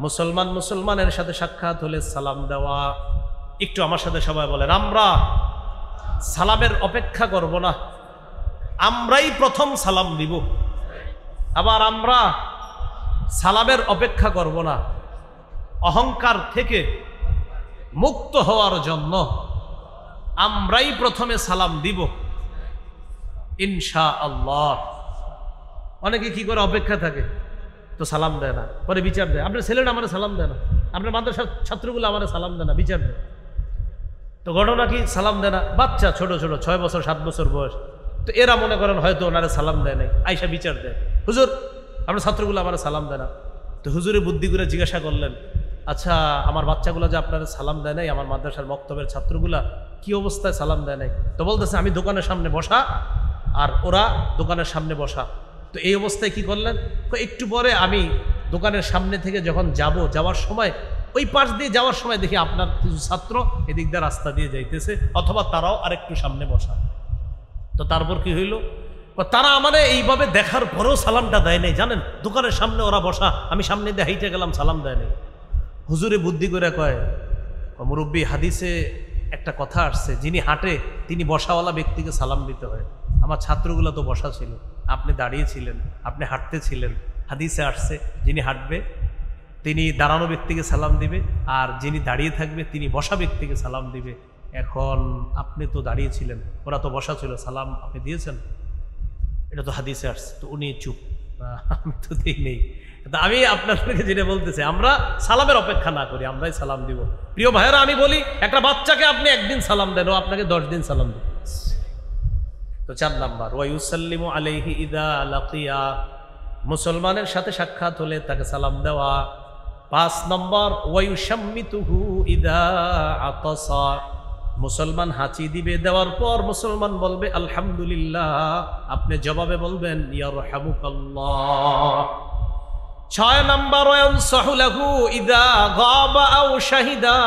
Speaker 1: মুসলমান মুসলমানের সাথে সাক্ষাৎ হলে সালাম দেওয়া। একটু আমার সাথে সবাই বলেন, আমরা সালামের অপেক্ষা করব না, আমরাই প্রথম সালাম দিব। আবার আমরা সালামের অপেক্ষা করব না, অহংকার থেকে মুক্ত হওয়ার জন্য আমরাই প্রথমে সালাম দিব ইনশাআল্লাহ। অনেকে কি করে অপেক্ষা থাকে, তো সালাম দেয় না, পরে বিচার দেয়। আপনার ছেলেরা আমার সালাম দেয় না, আপনার মাদ্রাসার ছাত্রগুলো আমার সালাম দেয় না, বিচার দেয়। তো ঘটনা কি? সালাম দেয় না, বাচ্চা ছোট ছোট 6 বছর 7 বছর বয়স, তো এরা মনে করেন হয়তো ওনারা সালাম দেয় নাই, আইসা বিচার দেয়, হুজুর আপনার ছাত্রগুলো আমার সালাম দেয় না। তো হুজুরে বুদ্ধি করে জিজ্ঞাসা করলেন, আচ্ছা আমার বাচ্চাগুলো যে আপনারা সালাম দেয় নাই, আমার মাদ্রাসার মক্তবের ছাত্রগুলা কি অবস্থায় সালাম দেয় নাই? তো বলতেছে আমি দোকানের সামনে বসা আর ওরা দোকানের সামনে বসা। তো এই অবস্থায় কি করলেন? একটু পরে আমি দোকানের সামনে থেকে যখন যাওয়ার সময় ওই পাশ দিয়ে যাওয়ার সময় দেখি আপনার কিছু ছাত্র এদিক দিয়ে রাস্তা দিয়ে যাইতেছে, অথবা তারাও আরেকটু সামনে বসা। তো তারপর কি হইল? তারা আমারে এইভাবে দেখার পরেও সালামটা দেয় নাই, জানেন? দোকানের সামনে ওরা বসা, আমি সামনে দিয়ে হাইটে গেলাম, সালাম দেয় নাই। হুজুরে বুদ্ধি করে কয়, মুরব্বী হাদিসে একটা কথা আসছে, যিনি হাঁটে তিনি বসাওয়ালা ব্যক্তিকে সালাম দিতে হয়। আমার ছাত্রগুলো তো বসা ছিল, আপনি দাঁড়িয়েছিলেন, আপনি হাঁটতেছিলেন, হাদিসে আসছে যিনি হাঁটবে তিনি দাঁড়ানো ব্যক্তিকে সালাম দিবে, আর যিনি দাঁড়িয়ে থাকবে তিনি বসা ব্যক্তিকে সালাম দিবে। এখন আপনি তো দাঁড়িয়েছিলেন, ওরা তো বসা ছিল, সালাম আপনি দিয়েছেন, এটা তো হাদিসে আসছে। তো উনি চুপ, আমি তো দিই নেই। আমি আপনাদেরকে যেটা বলতেছি, আমরা সালামের অপেক্ষা না করি, আমরাই সালাম দিব। প্রিয় ভাইয়েরা, আমি বলি একটা বাচ্চাকে আপনি একদিন সালাম দেন, ও আপনাকে 10 দিন সালাম দেন। তো 4 নাম্বার ওয়ায়ুসাল্লিমু আলাইহি ইযা লাকিয়া, মুসলমানের সাথে সাক্ষাৎ হলে তাকে সালাম দেওয়া। 5 নম্বর ওয়ায়ুশাম্মিতুহু ইযা আতাসা, মুসলমান হাঁচি দিবে, দেওয়ার পর মুসলমান বলবে আলহামদুলিল্লাহ, আপনি জবাবে বলবেন ইয়ারহামুকাল্লাহ। 6 নম্বর ওয়ানসাহু লাহু ইযা গাবা আও শাহিদা,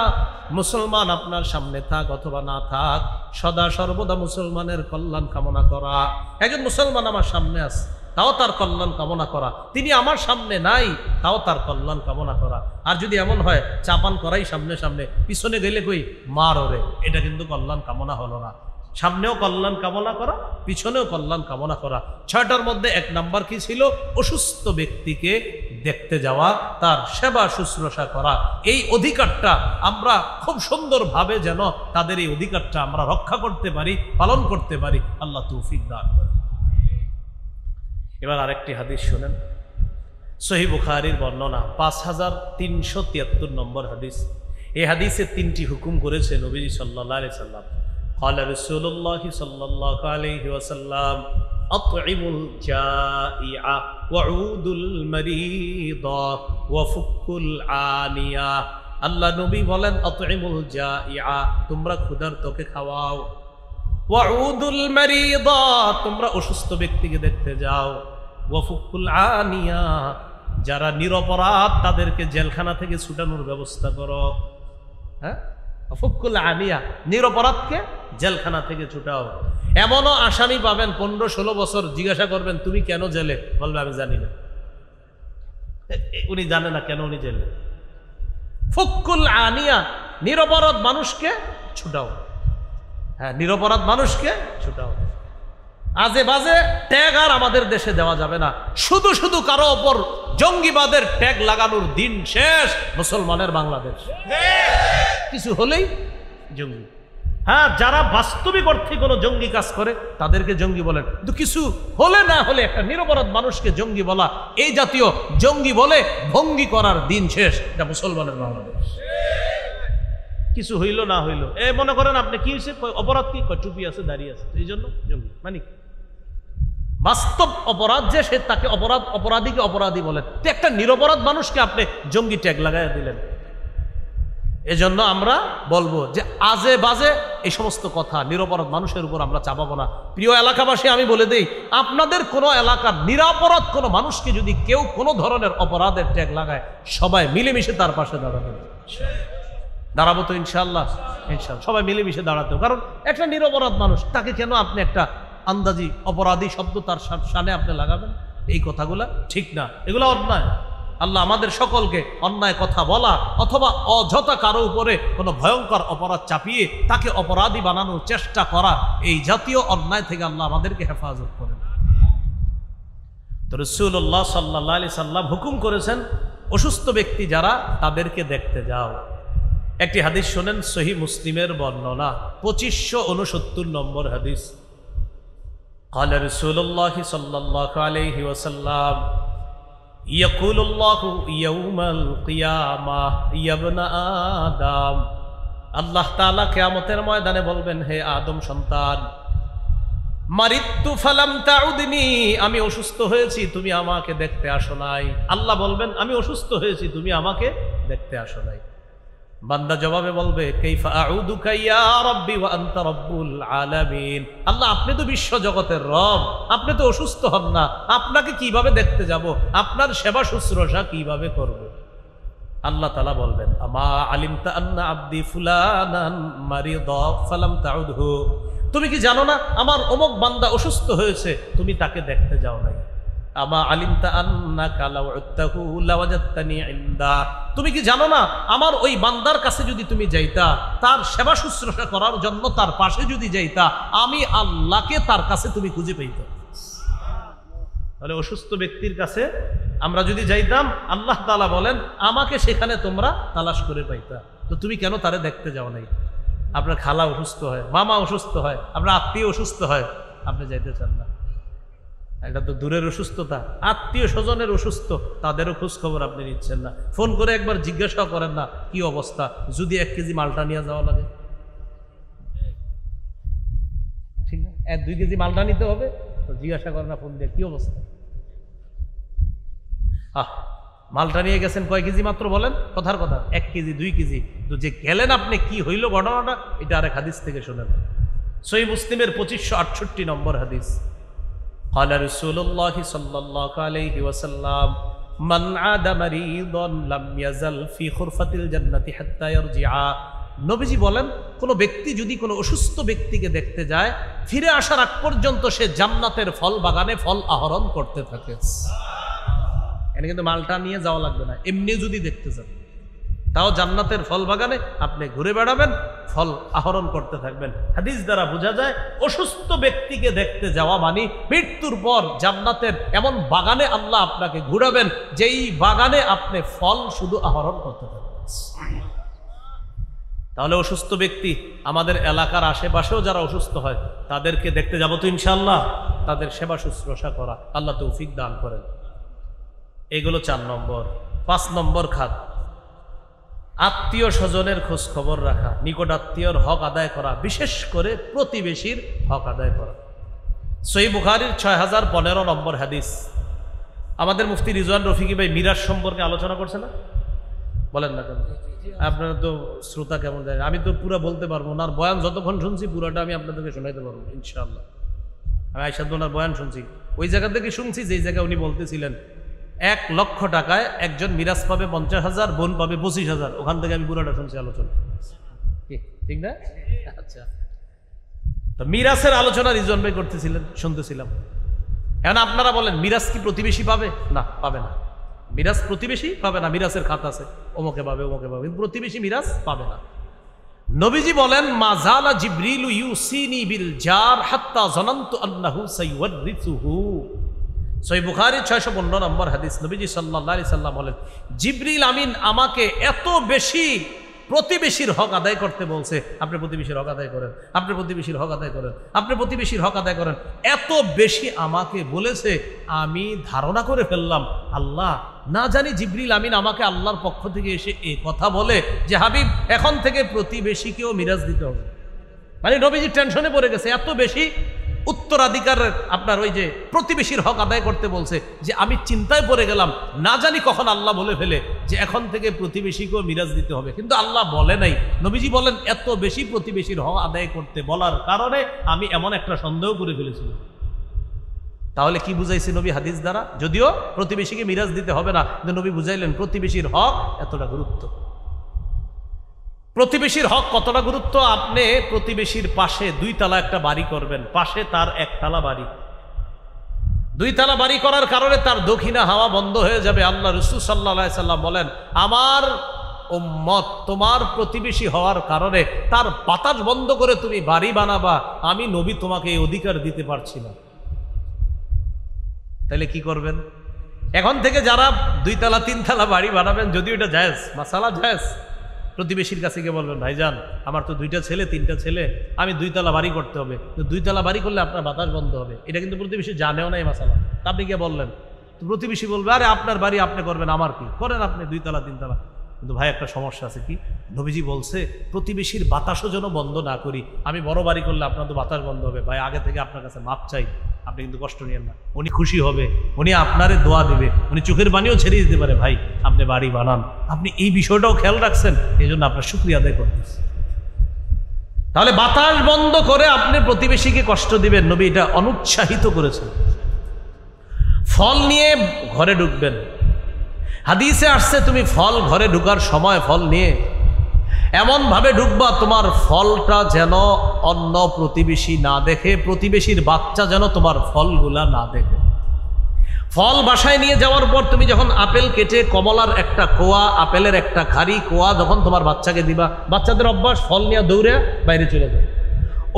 Speaker 1: মুসলমান আপনার সামনে থাক অথবা না থাক, সদা সর্বদা মুসলমানের কল্যাণ কামনা করা। একজন মুসলমান আমার সামনে আছে, তাও তার কল্যাণ কামনা করা, তিনি আমার সামনে নাই, তাও তার কল্যাণ কামনা করা। আর যদি এমন হয় চাপান করাই সামনে সামনে, পিছনে গেলে কই মার ওরে, এটা কিন্তু কল্যাণ কামনা হলো না। সামনেও কল্যাণ কামনা করা, পিছনেও কল্যাণ কামনা করা। 6টার মধ্যে 1 নাম্বার কি ছিল? অসুস্থ ব্যক্তিকে দেখতে যাওয়া, তার সেবা শুশ্রূষা করা। এই অধিকারটা আমরা খুব সুন্দরভাবে যেন তাদের এই অধিকারটা আমরা রক্ষা করতে পারি, পালন করতে পারি, আল্লাহ তৌফিক দান করেন। এবার আরেকটি হাদিস শুনেন, সহিহ বুখারীর বর্ণনা 5373 নম্বর হাদিস। এই হাদিসে 3টি হুকুম করেছে নবীজি সাল্লাল্লাহু আলাইহি সাল্লাম। قال رسول الله صلى الله عليه وسلم أطعموا الجائع وعودوا المريض وفكوا العانية। আল্লাহ নবী বলেন আতইমুল জাইআ, তোমরা ক্ষুধার্তকে খাওয়াও, ওয়াউদুল মারিদা, তোমরা অসুস্থ ব্যক্তিকে দেখতে যাও, ওয়াফুকুল আনিয়া, যারা নিরপরাধ তাদেরকে জেলখানা থেকে ছুটানোর ব্যবস্থা করো। হ্যাঁ, ফুকুল আনিয়া, নিরপরাধকে জেলখানা থেকে ছুটাও। এমনও আসামি পাবেন 15-16 বছর, জিজ্ঞাসা করবেন তুমি কেন জেলে, বলবে আমি জানি না। উনি জানে না কেন উনি জেলে। ফুকুল আনিয়া, নিরপরাধ মানুষকে ছুটাও। হ্যাঁ, নিরপরাধ মানুষকে ছুটাও। আজে বাজে ট্যাগ আর আমাদের দেশে দেওয়া যাবে না। শুধু শুধু কারো ওপর জঙ্গিবাদের ট্যাগ লাগানোর দিন শেষ মুসলমানের বাংলাদেশ। কিছু হলেই জঙ্গি। হ্যাঁ, যারা বাস্তবিক অর্থে কোনো জঙ্গি কাজ করে তাদেরকে জঙ্গি বলেন, কিন্তু কিছু হলে না হলে একটা নিরপরাধ মানুষকে জঙ্গি বলা, এই জাতীয় জঙ্গি বলে ভঙ্গি করার দিন শেষ। এটা মুসলমানের বাংলাদেশ। কিছু হইল না হইল, মনে করেন আপনি কি হয়েছে, অপরাধ কি, চুপি আছে, দাঁড়িয়ে আছে, এই জন্য জঙ্গি। মানে বাস্তব অপরাধ যে, সে তাকে অপরাধীকে অপরাধী বলেন। তো একটা নিরপরাধ মানুষকে আপনি জঙ্গি ট্যাগ লাগাই দিলেন। এজন্য আমরা বলবো যে আজে বাজে এই সমস্ত কথা নিরপরাধ মানুষের উপর আমরা চাপাবো না। প্রিয় এলাকাবাসী, আমি বলে দেই, আপনাদের কোনো এলাকার নিরাপরাধ কোনো মানুষকে যদি কেউ কোনো ধরনের অপরাধের ট্যাগ লাগায়, সবাই মিলেমিশে তার পাশে দাঁড়াবো তো ইনশাআল্লাহ। ইনশাআল্লাহ সবাই মিলেমিশে দাঁড়াতে। কারণ একটা নিরপরাধ মানুষ, তাকে কেন আপনি একটা আন্দাজি অপরাধী শব্দ তার সামনে আপনি লাগাবেন? এই কথাগুলা ঠিক না, এগুলো অন্যায়। আল্লাহ আমাদের সকলকে অন্যায় কথা বলা অথবা অযথা কারো উপরে কোনো ভয়ঙ্কর অপরাধ চাপিয়ে তাকে অপরাধী বানানোর চেষ্টা করা, এই জাতীয় অন্যায় থেকে আল্লাহ আমাদেরকে হেফাজত করেন। তো রাসূলুল্লাহ সাল্লাল্লাহু আলাইহি সাল্লাম হুকুম করেছেন, অসুস্থ ব্যক্তি যারা তাদেরকে দেখতে যাও। একটি হাদিস শোনেন, সহিহ মুসলিমের বর্ণনা, 2569 নম্বর হাদিস। قال رسول الله صلى الله عليه وسلم يقول الله يوم القيامة يا ابن آدم, আল্লাহ তাআলা কিয়ামতের ময়দানে বলবেন, হে আদম সন্তান, মারিতু ফালাম তাউদনি, আমি অসুস্থ হয়েছি তুমি আমাকে দেখতে আসো নাই। আল্লাহ বলবেন, আমি অসুস্থ হয়েছি তুমি আমাকে দেখতে আসো নাই। বান্দা জবাবে বলবে, কাইফা আউদুকা ইয়া রাব্বি ওয়া আনতা রাব্বুল আলামিন, আল্লাহ আপনি তো বিশ্ব জগতের রব, আপনি তো অসুস্থ হন না, আপনাকে কিভাবে দেখতে যাব, আপনার সেবা শুশ্রূষা কিভাবে করব? আল্লাহ তাআলা বলবেন, আমা আলিমতা আন্না আবদি ফুলানান মারিদা ফালাম তাউদহু, তুমি কি জানো না আমার অমুক বান্দা অসুস্থ হয়েছে, তুমি তাকে দেখতে যাও নাই। আমা আলিমতা আন্নাকা লাউ উত্তাহু লাওয়াজাদতানি ইনদা, তুমি কি জানো না আমার ওই বান্দার কাছে যদি তুমি যাইতা, তার সেবা শুশ্রূষা করার জন্য তার পাশে যদি যাইতা, আমি আল্লাহকে তার কাছে তুমি খুঁজে পাইতা। তাহলে অসুস্থ ব্যক্তির কাছে আমরা যদি যাইতাম, আল্লাহ তাআলা বলেন আমাকে সেখানে তোমরা তালাশ করে পাইতা। তো তুমি কেন তারে দেখতে যাও নাই? আপনার খালা অসুস্থ হয়, মামা অসুস্থ হয়, আপনার আত্মীয় অসুস্থ হয়, আপনি যাইতে চান না। এটা তো দূরের অসুস্থতা, আত্মীয় স্বজনের অসুস্থ, তাদেরও খোঁজ খবর আপনি নিচ্ছেন না। ফোন করে একবার জিজ্ঞাসা করেন না কি অবস্থা, যদি 1 কেজি মালটা নিয়ে যাওয়া লাগে, ঠিক না? 1-2 কেজি মালটা নিতে হবে, তো জিজ্ঞাসা করেন না ফোন দিয়ে কি অবস্থা। মালটা নিয়ে গেছেন কয় কেজি মাত্র বলেন, কথার কথা 1 কেজি 2 কেজি, তো যে গেলেন আপনি কি হইল ঘটনাটা, এটা আরেক হাদিস থেকে শোনেন। সহিহ মুসলিমের 2568 নম্বর হাদিস। قال رسول الله صلى الله عليه وسلم من عاد مريضا لم يزل في خرفة الجنة حتى يرجع, নবীজি বলেন কোন ব্যক্তি যদি কোনো অসুস্থ ব্যক্তিকে দেখতে যায়, ফিরে আসার আগ পর্যন্ত সে জান্নাতের ফল বাগানে ফল আহরণ করতে থাকে। এখানে কিন্তু মালটা নিয়ে যাওয়া লাগবে না, এমনি যদি দেখতে যান তাও জান্নাতের ফল বাগানে আপনি ঘুরে বেড়াবেন, ফল আহরণ করতে থাকবেন। হাদিস দ্বারা বোঝা যায় অসুস্থ ব্যক্তিকে দেখতে যাওয়া মানে মৃত্যুর পর জান্নাতের এমন বাগানে আল্লাহ আপনাকে ঘুরাবেন, যেই বাগানে আপনি ফল শুধু আহরণ করতে থাকবেন। তাহলে অসুস্থ ব্যক্তি, আমাদের এলাকার আশেপাশেও যারা অসুস্থ হয় তাদেরকে দেখতে যাব তো ইনশাআল্লাহ, তাদের সেবা শুশ্রূষা করা আল্লাহ তৌফিক দান করেন। এগুলো 4 নম্বর। 5 নম্বর খাত, আত্মীয় স্বজনের খোঁজ খবর রাখা, নিকট আত্মীয়র হক আদায় করা, বিশেষ করে প্রতিবেশীর হক আদায় করা। সহিহ বুখারীর 6015 নম্বর হাদিস। আমাদের মুফতি রিজওয়ান রফিকি ভাই মিরাজ সম্পর্কে আলোচনা করছে না, বলেন না কেন? আপনারা তো শ্রোতা কেমন যায়, আমি তো পুরো বলতে পারবো না, আর বয়ান যতক্ষণ শুনছি পুরোটা আমি আপনাদেরকে শোনাইতে পারবো ইনশাআল্লাহ। আমি আয়েশা ওনার বয়ান শুনছি, ওই জায়গা থেকে শুনছি যেই জায়গায় উনি বলতেছিলেন 1,00,000 টাকায় একজন মিরাজ পাবে 50,000, বোন পাবে 25,000। ওখান থেকে আমি পুরোটা শুনছি আলোচনা, ঠিক না? আচ্ছা, তো মিরাজের আলোচনা রিজওয়ান ভাই করতেছিলেন, শুনতেছিলাম। এখন আপনারা বলেন মিরাজ কি প্রতিবেশী পাবে? না, পাবে না। মিরাজ প্রতিবেশী পাবে না, মিরাজের খাতা আছে, ওমকে পাবে ওমকে পাবে, কিন্তু প্রতিবেশী মিরাজ পাবে না। নবীজি বলেন মা জালা জিবরিলু ইউসিনি বিল জার হাত্তা জানানতু আন্নাহু সাইওয়ারিসুহু। সহিহ বুখারী 615 নম্বর হাদিস। নবীজি সাল্লাল্লাহু আলাইহি সাল্লাম বলেন জিবরিল আমিন আমাকে এত বেশি প্রতিবেশীর হক আদায় করতে বলছে। আপনি প্রতিবেশীর হক আদায় করেন, আপনি প্রতিবেশীর হক আদায় করেন, আপনি প্রতিবেশীর হক আদায় করেন, এত বেশি আমাকে বলেছে, আমি ধারণা করে ফেললাম আল্লাহ না জানি জিবরিল আমিন আমাকে আল্লাহর পক্ষ থেকে এসে এই কথা বলে যে হাবিব এখন থেকে প্রতিবেশীকেও মিরাজ দিতে হবে। মানে নবীজি টেনশনে পড়ে গেছে, এত বেশি উত্তরাধিকার আপনার ওই যে প্রতিবেশীর হক আদায় করতে বলছে যে আমি চিন্তায় পড়ে গেলাম, না জানি কখন আল্লাহ বলে ফেলে যে এখন থেকে প্রতিবেশীকেও মিরাজ দিতে হবে। কিন্তু আল্লাহ বলে নাই। নবীজি বলেন এত বেশি প্রতিবেশীর হক আদায় করতে বলার কারণে আমি এমন একটা সন্দেহ করে ফেলেছিলাম। তাহলে কি বুঝাইছে নবী হাদিস দ্বারা? যদিও প্রতিবেশীকে মিরাজ দিতে হবে না, কিন্তু নবী বুঝাইলেন প্রতিবেশীর হক এতটা গুরুত্ব। প্রতিবেশীর হক কতটা গুরুত্ব? আপনি প্রতিবেশীর পাশে 2 তলা একটা বাড়ি করবেন, পাশে তার 1 তলা বাড়ি। 2 তলা বাড়ি করার কারণে তার দক্ষিণা হাওয়া বন্ধ হয়ে যাবে। আল্লাহ রাসূল সাল্লাল্লাহু আলাইহি সাল্লাম বলেন আমার উম্মত তোমার প্রতিবেশী হওয়ার কারণে তার বাতাস বন্ধ করে তুমি বাড়ি বানাবা, আমি নবী তোমাকে এই অধিকার দিতে পারছি না। তাহলে কি করবেন? এখন থেকে যারা 2 তলা 3 তলা বাড়ি বানাবেন, যদিও এটা জায়েজ, মাসালা জায়েজ, প্রতিবেশীর কাছে গিয়ে বলবেন ভাইজান আমার তো 2টা ছেলে 3টা ছেলে, আমি 2 তলা বাড়ি করতে হবে, তো 2 তলা বাড়ি করলে আপনার বাতাস বন্ধ হবে। এটা কিন্তু প্রতিবেশী জানেও না এই মাসালা। আপনি গিয়ে বললেন, তো প্রতিবেশী বলবে আরে আপনার বাড়ি আপনি করবেন, আমার কি, করেন আপনি 2 তলা 3 তলা। কিন্তু ভাই একটা সমস্যা আছে। কি? নবীজি বলছে প্রতিবেশীর বাতাসও যেন বন্ধ না করি। আমি বড় বাড়ি করলে আপনার তো বাতাস বন্ধ হবে। ভাই আগে থেকে আপনার কাছে মাপ চাই, আপনি কিন্তু কষ্ট নিয়েন না, উনি খুশি হবে, উনি আপনারে দোয়া দেবে, উনি চোখের পানিও ছেড়ে দিতে পারে। ভাই আপনি বাড়ি বানান, আপনি এই বিষয়টাও খেয়াল রাখছেন, এই জন্য আপনার শুকরিয়া আদায় করতেছে। তাহলে বাতাস বন্ধ করে আপনি প্রতিবেশীকে কষ্ট দিবেন, নবী এটা অনুৎসাহিত করেছেন। ফল নিয়ে ঘরে ঢুকবেন, হাদিসে আসছে তুমি ফল ঘরে ঢুকার সময় ফল নিয়ে এমনভাবে ঢুকবা তোমার ফলটা যেন অন্য প্রতিবেশী না দেখে, প্রতিবেশীর বাচ্চা যেন তোমার ফলগুলা না দেখে। ফল বাসায় নিয়ে যাওয়ার পর তুমি যখন আপেল কেটে কমলার একটা কোয়া, আপেলের একটা খাড়ি কোয়া যখন তোমার বাচ্চাকে দিবা, বাচ্চাদের অভ্যাস ফল নিয়ে দৌড়ে বাইরে চলে যায়।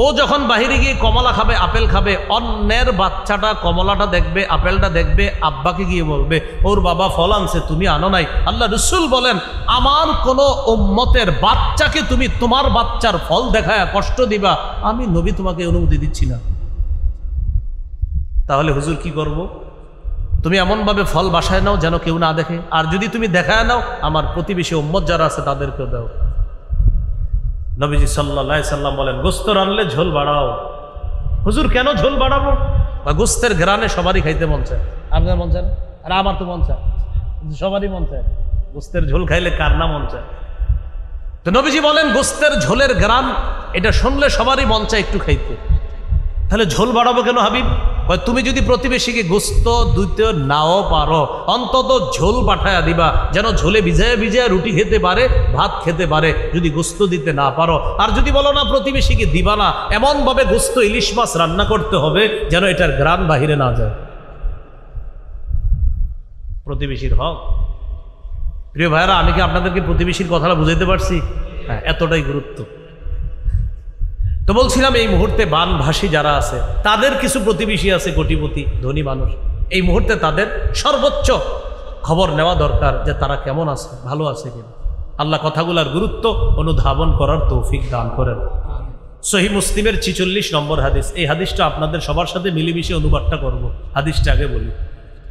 Speaker 1: ও যখন বাহিরে গিয়ে কমলা খাবে, আপেল খাবে, অন্যের বাচ্চাটা কমলাটা দেখবে, আপেলটা দেখবে, আব্বাকে গিয়ে বলবে ওর বাবা ফল আনছে তুমি আনো নাই। আল্লাহ রাসূল বলেন আমার কোন উম্মতের বাচ্চাকে তুমি তোমার বাচ্চার ফল দেখায় কষ্ট দিবা, আমি নবী তোমাকে অনুমতি দিচ্ছি না। তাহলে হুজুর কি করব? তুমি এমনভাবে ফল বাসায় নাও যেন কেউ না দেখে, আর যদি তুমি দেখায় নাও আমার প্রতিবেশী উম্মত যারা আছে তাদেরকেও দাও। নবীজি সাল্লাল্লাহু আলাইহি সাল্লাম বলেন গোস্ত রানলে ঝোল বাড়াও। হুজুর কেন ঝোল বাড়াবো? গোস্তের ঘ্রাণে সবারই খাইতে মন চায়, আপনার মন চায় আর আমার তো মন চায়, সবারই মন চায়। গোস্তের ঝোল খাইলে কার না মন চায়? তো নবীজি বলেন গোস্তের ঝোলের ঘ্রাণ এটা শুনলে সবারই মন চায় একটু খাইতে। তাহলে ঝোল বাড়াবো কেন হাবিব? তুমি যদি প্রতিবেশীকে গোস্ত দিতে নাও পারো, অন্তত ঝোল পাঠায়া দিবা যেন ঝোলে ভিজায় ভিজায় রুটি খেতে পারে, ভাত খেতে পারে, যদি গোস্ত দিতে না পারো। আর যদি বলো না প্রতিবেশীকে দিবা না, এমনভাবে গোস্ত ইলিশ মাছ রান্না করতে হবে যেন এটার ঘ্রাণ বাহিরে না যায়। প্রতিবেশীর হক। প্রিয় ভাইরা, আমি কি আপনাদেরকে প্রতিবেশীর কথাটা বুঝাইতে পারছি? হ্যাঁ, এতটাই গুরুত্ব। তো বলছিলাম এই মুহূর্তে বানভাসী যারা আছে তাদের কিছু প্রতিবেশী আছে কোটিপতি ধনী মানুষ, এই মুহূর্তে তাদের সর্বোচ্চ খবর নেওয়া দরকার যে তারা কেমন আছে, ভালো আছে কিনা। আল্লাহ কথাগুলার গুরুত্ব অনুধাবন করার তৌফিক দান করেন। সহিহ মুসলিমের 46 নম্বর হাদিস, এই হাদিসটা আপনাদের সবার সাথে মিলেমিশে অনুবাদটা করব। হাদিসটা আগে বলি।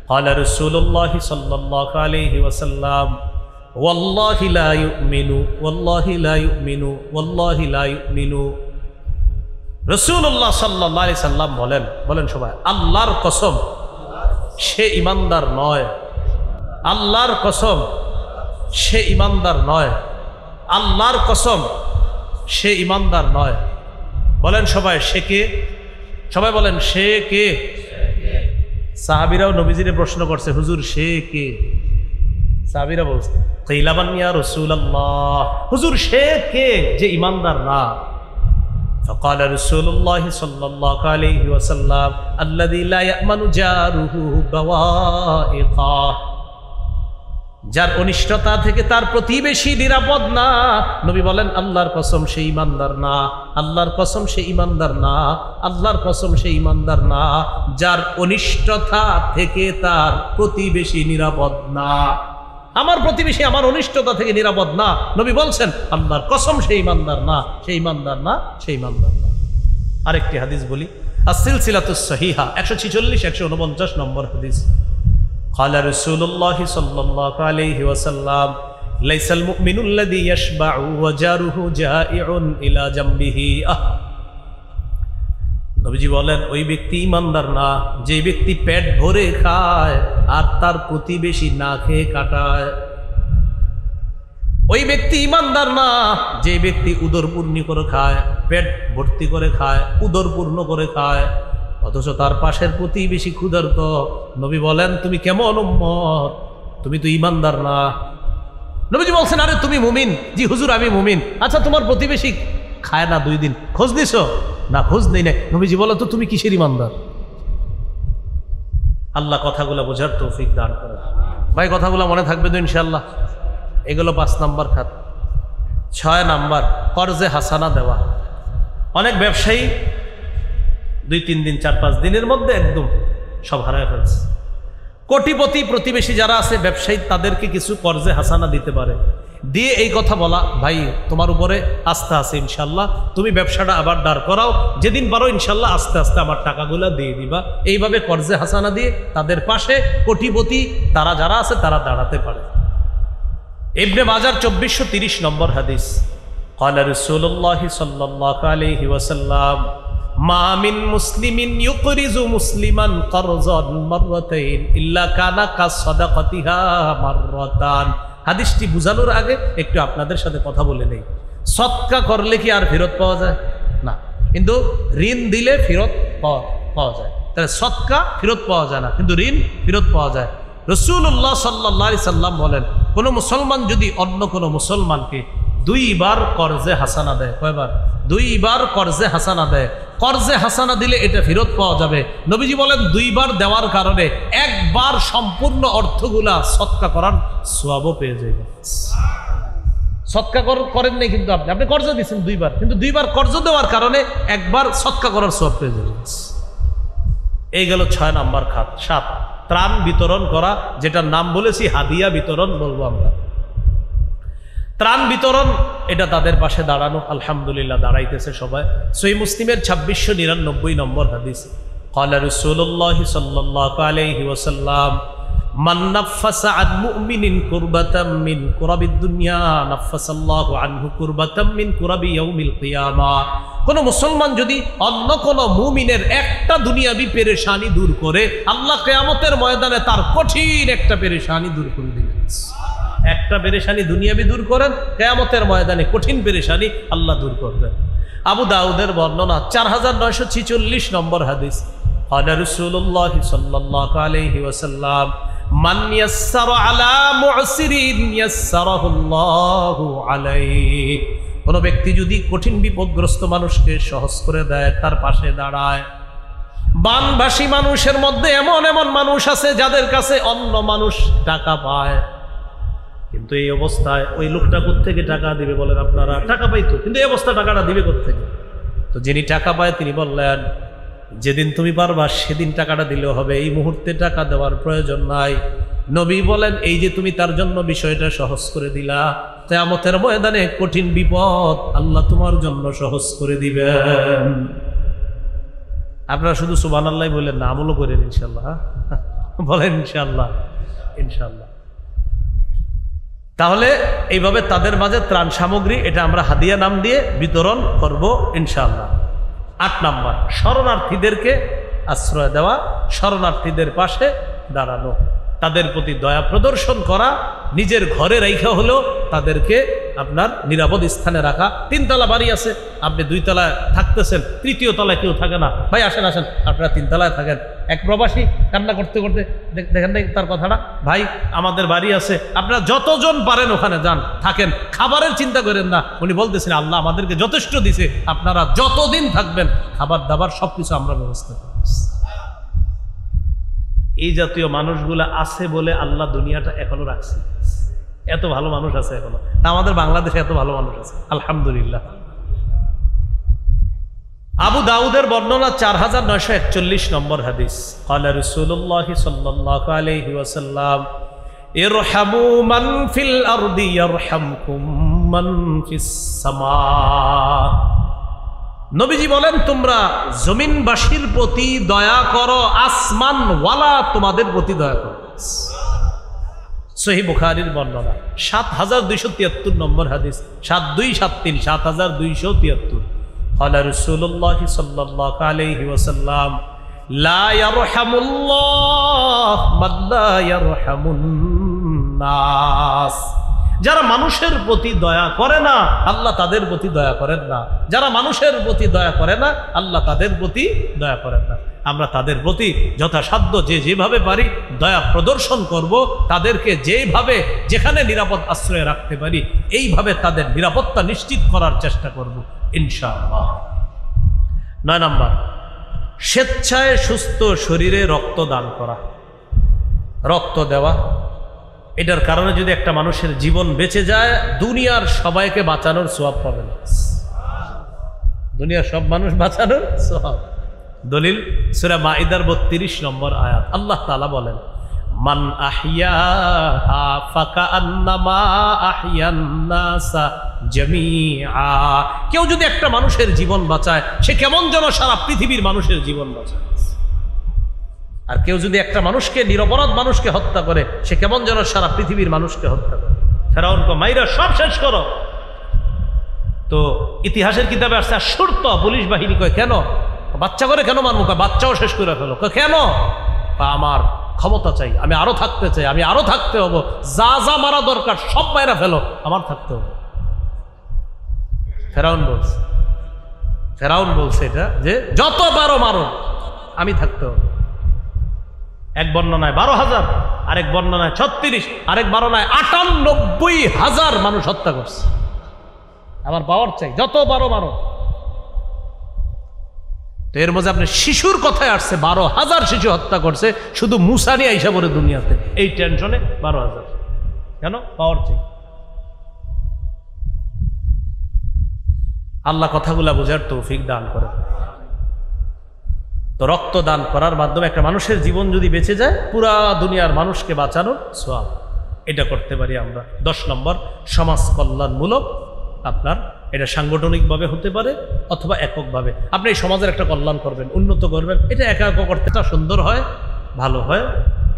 Speaker 1: ক্বালা রাসূলুল্লাহ সাল্লাল্লাহু আলাইহি ওয়াসাল্লাম ওয়াল্লাহি লা ইউমিনু ওয়াল্লাহি লা ইউমিনু ওয়াল্লাহি লা ইউমিনু। রাসূলুল্লাহ সাল্লাল্লাহু আলাইহি সাল্লাম বলেন সবাই, আল্লাহর কসম সে ইমানদার নয়, আল্লাহর কসম সে ইমানদার নয়, আল্লাহর কসম সে ইমানদার নয়। বলেন সবাই সে কে? সবাই বলেন সে কে? সাহাবীরাও নবীজিরে প্রশ্ন করছে, হুজুর সে কে? সাহাবীরা বলছে, কিলা মান ইয়া রাসূলুল্লাহ, হুজুর সে কে যে ঈমানদার না? فقال رسول الله صلى الله عليه وسلم الذي لا يأمن جاره بوائقه, যার অনিষ্টতা থেকে তার প্রতিবেশী নিরাপদ না। নবী বলেন আল্লাহর কসম সে ঈমানদার না, আল্লাহর কসম সে ঈমানদার না, আল্লাহর কসম সে ঈমানদার না যার অনিষ্টতা থেকে তার প্রতিবেশী নিরাপদ না। আমার প্রতিবেশী আমার অনিষ্টতা থেকে নিরাপদ না, নবী বলছেন আল্লাহর কসম সে ঈমানদার না, সে ঈমানদার না, সে ঈমানদার না। আরেকটি হাদিস বলি, আস-সিলসিলাতুস সহিহা 146-149 নম্বর হাদিস। قال رسول الله صلى الله عليه وسلم ليس المؤمن الذي يشبع وجاره جائع إلى جنبه। নবীজি বলেন ওই ব্যক্তি ঈমানদার না যে ব্যক্তি পেট ভরে খায় আর তার প্রতিবেশী না খেয়ে কাটায়। ওই ব্যক্তি ঈমানদার না যে ব্যক্তি উদরপূর্ণ করে খায়, পেট ভর্তি করে খায়, উদরপূর্ণ করে খায়, অথচ তার পাশের প্রতিবেশী ক্ষুধার্ত। নবী বলেন তুমি কেমন উম্মত, তুমি তো ঈমানদার না। নবীজি বলছেন আরে তুমি মুমিন? জি হুজুর আমি মুমিন। আচ্ছা তোমার প্রতিবেশী খায় না 2 দিন, খোঁজ নিছো? না খোঁজ নেই নাই। নবীজি বলো তো তুমি কিসের ঈমানদার? আল্লাহ কথাগুলো বোঝার তৌফিক দান করেন। ভাই কথাগুলো মনে থাকবে তো ইনশাআল্লাহ। এগুলো 5 নম্বর খাত। 6 নম্বর কর্জে হাসানা দেওয়া। অনেক ব্যবসায়ী 2-3 দিন 4-5 দিনের মধ্যে একদম সব হারায় ফেলছে। কোটিপতি প্রতিবেশী যারা আছে ব্যবসায়ী, তাদেরকে কিছু কর্জে হাসানা দিতে পারে, দিয়ে এই কথা বলা ভাই তোমার উপরে আস্থা আছে ইনশাল্লাহ, তুমি ব্যবসাটা আবার দাঁড় করাও, যেদিন পারো ইনশাল্লাহ আস্তে আস্তে আমার টাকাগুলো দিয়ে দিবা। এইভাবে কর্জে হাসানা দিয়ে তাদের পাশে কোটিপতি তারা যারা আছে তারা দাঁড়াতে পারে। ইবনে মাজার 2430 নম্বর হাদিস। قال رسول الله صلى الله عليه وسلم মা মিন মুসলিমিন ইউকরিজু মুসলিমান কারযান মাররাতাইন ইল্লা কানা কাসাদাকাতিহা মাররাতান। হাদিসটি বুঝানোর আগে একটু আপনাদের সাথে কথা বলে নেই। সদকা করলে কি আর ফেরত পাওয়া যায়? না, কিন্তু ঋণ দিলে ফেরত পাওয়া যায়। তাহলে সদকা ফেরত পাওয়া যায় না, কিন্তু ঋণ ফেরত পাওয়া যায়। রাসূলুল্লাহ সাল্লাল্লাহু আলাইহি সাল্লাম বলেন কোনো মুসলমান যদি অন্য কোনো মুসলমানকে 2 বার কর্জে হাসানা দেয়, কয়বার? 2 বার কর্জে হাসানা দেয়, কর্জে হাসানা দিলে এটা ফেরত পাওয়া যাবে। নবীজি বলেন 2 বার দেওয়ার কারণে 1 বার সম্পূর্ণ অর্থগুলা সদকা করার সওয়াবও পেয়ে যাবে। সদকা করেন নাই কিন্তু আপনি কর্জ দিয়েছেন 2 বার, কিন্তু 2 বার কর্জ দেওয়ার কারণে 1 বার সদকা করার সওয়াব পেয়ে যাবে। এই গেল 6 নম্বর খাত। 7 ত্রাণ বিতরণ করা, যেটার নাম বলেছি হাদিয়া বিতরণ বলবো আমরা। ত্রাণ বিতরণ এটা তাদের পাশে দাঁড়ানো, আলহামদুলিল্লাহ দাঁড়াইতেছে সবাই। সহিহ মুসলিমের 2699 নম্বর হাদিস। قال رسول الله صلى الله عليه وسلم من نفس عن مؤمن كربة من كرب الدنيا نفس الله عنه كربة من كرب يوم القيامة। কোন মুসলমান যদি অন্য কোন মুমিনের একটা দুনিয়াবি পেরেশানি দূর করে, আল্লাহ কিয়ামতের ময়দানে তার কঠিন একটা পেরেশানি দূর করে দিবেন। একটা পেরেশানি দুনিয়াবি দূর করেন, কিয়ামতের ময়দানে কঠিন পেরেশানি আল্লাহ দূর করবেন। আবু দাউদের বর্ণনা 4946 নম্বর হাদিস। قال رسول الله صلى الله عليه وسلم من يسر على معسر يسره الله عليه। কোন ব্যক্তি যদি কঠিন বিপদগ্রস্ত মানুষকে সহজ করে দেয়, তার পাশে দাঁড়ায়। বানভাসী মানুষের মধ্যে এমন এমন মানুষ আছে যাদের কাছে অন্য মানুষ টাকা পায়, কিন্তু এই অবস্থায় ওই লোকটা কোত্থেকে টাকা দিবে বলেন আপনারা? টাকা পাইতো, কিন্তু এই অবস্থা টাকাটা দিবে কোত্থেকে? তো যিনি টাকা পায় তিনি বললেন যেদিন তুমি পারবা সেদিন টাকাটা দিলেও হবে, এই মুহূর্তে টাকা দেওয়ার প্রয়োজন নাই। নবী বলেন এই যে তুমি তার জন্য বিষয়টা সহজ করে দিলা, কিয়ামতের ময়দানে কঠিন বিপদ আল্লাহ তোমার জন্য সহজ করে দিবেন। আপনারা শুধু সুবহানাল্লাহ বলেন না, আমলও করেন ইনশাআল্লাহ। বলেন ইনশাআল্লাহ, ইনশাআল্লাহ। তাহলে এইভাবে তাদের মাঝে ত্রাণ সামগ্রী এটা আমরা হাদিয়া নাম দিয়ে বিতরণ করব ইনশাআল্লাহ। 8 নম্বর শরণার্থীদেরকে আশ্রয় দেওয়া, শরণার্থীদের পাশে দাঁড়ানো, তাদের প্রতি দয়া প্রদর্শন করা, নিজের ঘরে রাখা হলেও তাদেরকে আপনার নিরাপদ স্থানে রাখা। 3 তলা বাড়ি আছে, আপনি 2 তলায় থাকতেছেন, 3য় তলায় কেউ থাকে না, ভাই আসেন আসেন আপনারা 3 তলায় থাকেন, এক প্রবাসী কান্না করতে করতে, দেখেন না তার কথাটা, ভাই আমাদের বাড়ি আছে, আপনারা যতজন পারেন ওখানে যান, থাকেন, খাবারের চিন্তা করেন না। উনি বলতেছেন আল্লাহ আমাদেরকে যথেষ্ট দিছে, আপনারা যতদিন থাকবেন খাবার দাবার সবকিছু আমরা ব্যবস্থা করব। এই জাতীয় মানুষগুলা আছে বলে আল্লাহ দুনিয়াটা এখনো রাখছে। এত ভালো মানুষ আছে এখনো, তা আমাদের বাংলাদেশে এত ভালো মানুষ আছে আলহামদুলিল্লাহ। আবু দাউদের বর্ণনা 4941 নম্বর হাদিস, ক্বালা রাসূলুল্লাহ সাল্লাল্লাহু আলাইহি ওয়াসাল্লাম ইরহামু মান ফিল আরদি ইয়ারহামকুম মান ফিস সামা। নবীজি বলেন তোমরা জমিনবাসীর প্রতি দয়া করো, আসমান ওয়ালা তোমাদের প্রতি দয়া করো। সহিহ বুখারীর বর্ণনা 7273 নম্বর হাদিস, 7273 7273। ক্বালা রাসূলুল্লাহ সাল্লাল্লাহু আলাইহি ওয়াসাল্লাম লা ইয়ারহামুল্লাহ মান লা ইয়ারহামুন নাস। যারা মানুষের প্রতি দয়া করে না আল্লাহ তাদের প্রতি দয়া করেন না, যারা মানুষের প্রতি দয়া করে না আল্লাহ তাদের প্রতি দয়া করেন না। আমরা তাদের প্রতি যথাসাধ্য যেভাবে পারি দয়া প্রদর্শন করব, তাদেরকে যেভাবে যেখানে নিরাপদ আশ্রয়ে রাখতে পারি এইভাবে তাদের নিরাপত্তা নিশ্চিত করার চেষ্টা করব ইনশাআল্লাহ। 9 নম্বর, স্বেচ্ছায় সুস্থ শরীরে রক্ত দান করা, রক্ত দেওয়া। এটার কারণে যদি একটা মানুষের জীবন বেঁচে যায় দুনিয়ার সবাইকে বাঁচানোর সওয়াব পাবে না, দুনিয়ার সব মানুষ বাঁচানোর সওয়াব। দলিল সূরা মাইদার 32 নম্বর আয়াত, আল্লাহ তাআলা বলেন মান আহইয়াহা ফাকান্নামা আহইয়ান নাসা জামিআ। কেউ যদি একটা মানুষের জীবন বাঁচায় সে কেমন যেন সারা পৃথিবীর মানুষের জীবন বাঁচায়। আর কেউ যদি একটা মানুষকে, নিরপরাধ মানুষকে হত্যা করে সে কেমন যেন সারা পৃথিবীর মানুষকে হত্যা করে। ফেরাউনকে মাইরা সব শেষ করো। তো ইতিহাসের কিতাবে আসছে আশুরত পুলিশ বাহিনী কয় কেন বাচ্চা করে কেন মারবো, বাচ্চাও শেষ করে ফেলো। কেন? আমার ক্ষমতা চাই, আমি আরো থাকতে চাই, আমি আরো থাকতে হবো, যা যা মারা দরকার সব মাইরা ফেলো, আমার থাকতে হবে। ফেরাউন বলছে এটা যে যত পারো মারো, আমি থাকতে হবে। এক বর্ণনায় 12,000, আরেক বর্ণনায় 36, আরেক বর্ণনায় 98,000 মানুষ হত্যা করছে। আমার পাওয়ার চাই, যত পারো মারো। তো এর মধ্যে আপনি শিশুর কথায় আসছে, 12,000 শিশু হত্যা করছে শুধু মুসা নিয়ে আইসা পড়ে দুনিয়াতে, এই টেনশনে 12,000। কেন? পাওয়ার চাই। আল্লাহ কথাগুলা বোঝার তৌফিক দান করে। তো রক্ত দান করার মাধ্যমে একটা মানুষের জীবন যদি বেঁচে যায় পুরা দুনিয়ার মানুষকে বাঁচানোর সওয়াব, এটা করতে পারি আমরা। 10 নম্বর, সমাজ কল্যাণমূলক। আপনার এটা সাংগঠনিকভাবে হতে পারে অথবা এককভাবে। আপনি এই সমাজের একটা কল্যাণ করবেন, উন্নত করবেন, এটা একা একা করতে সুন্দর হয়, ভালো হয়।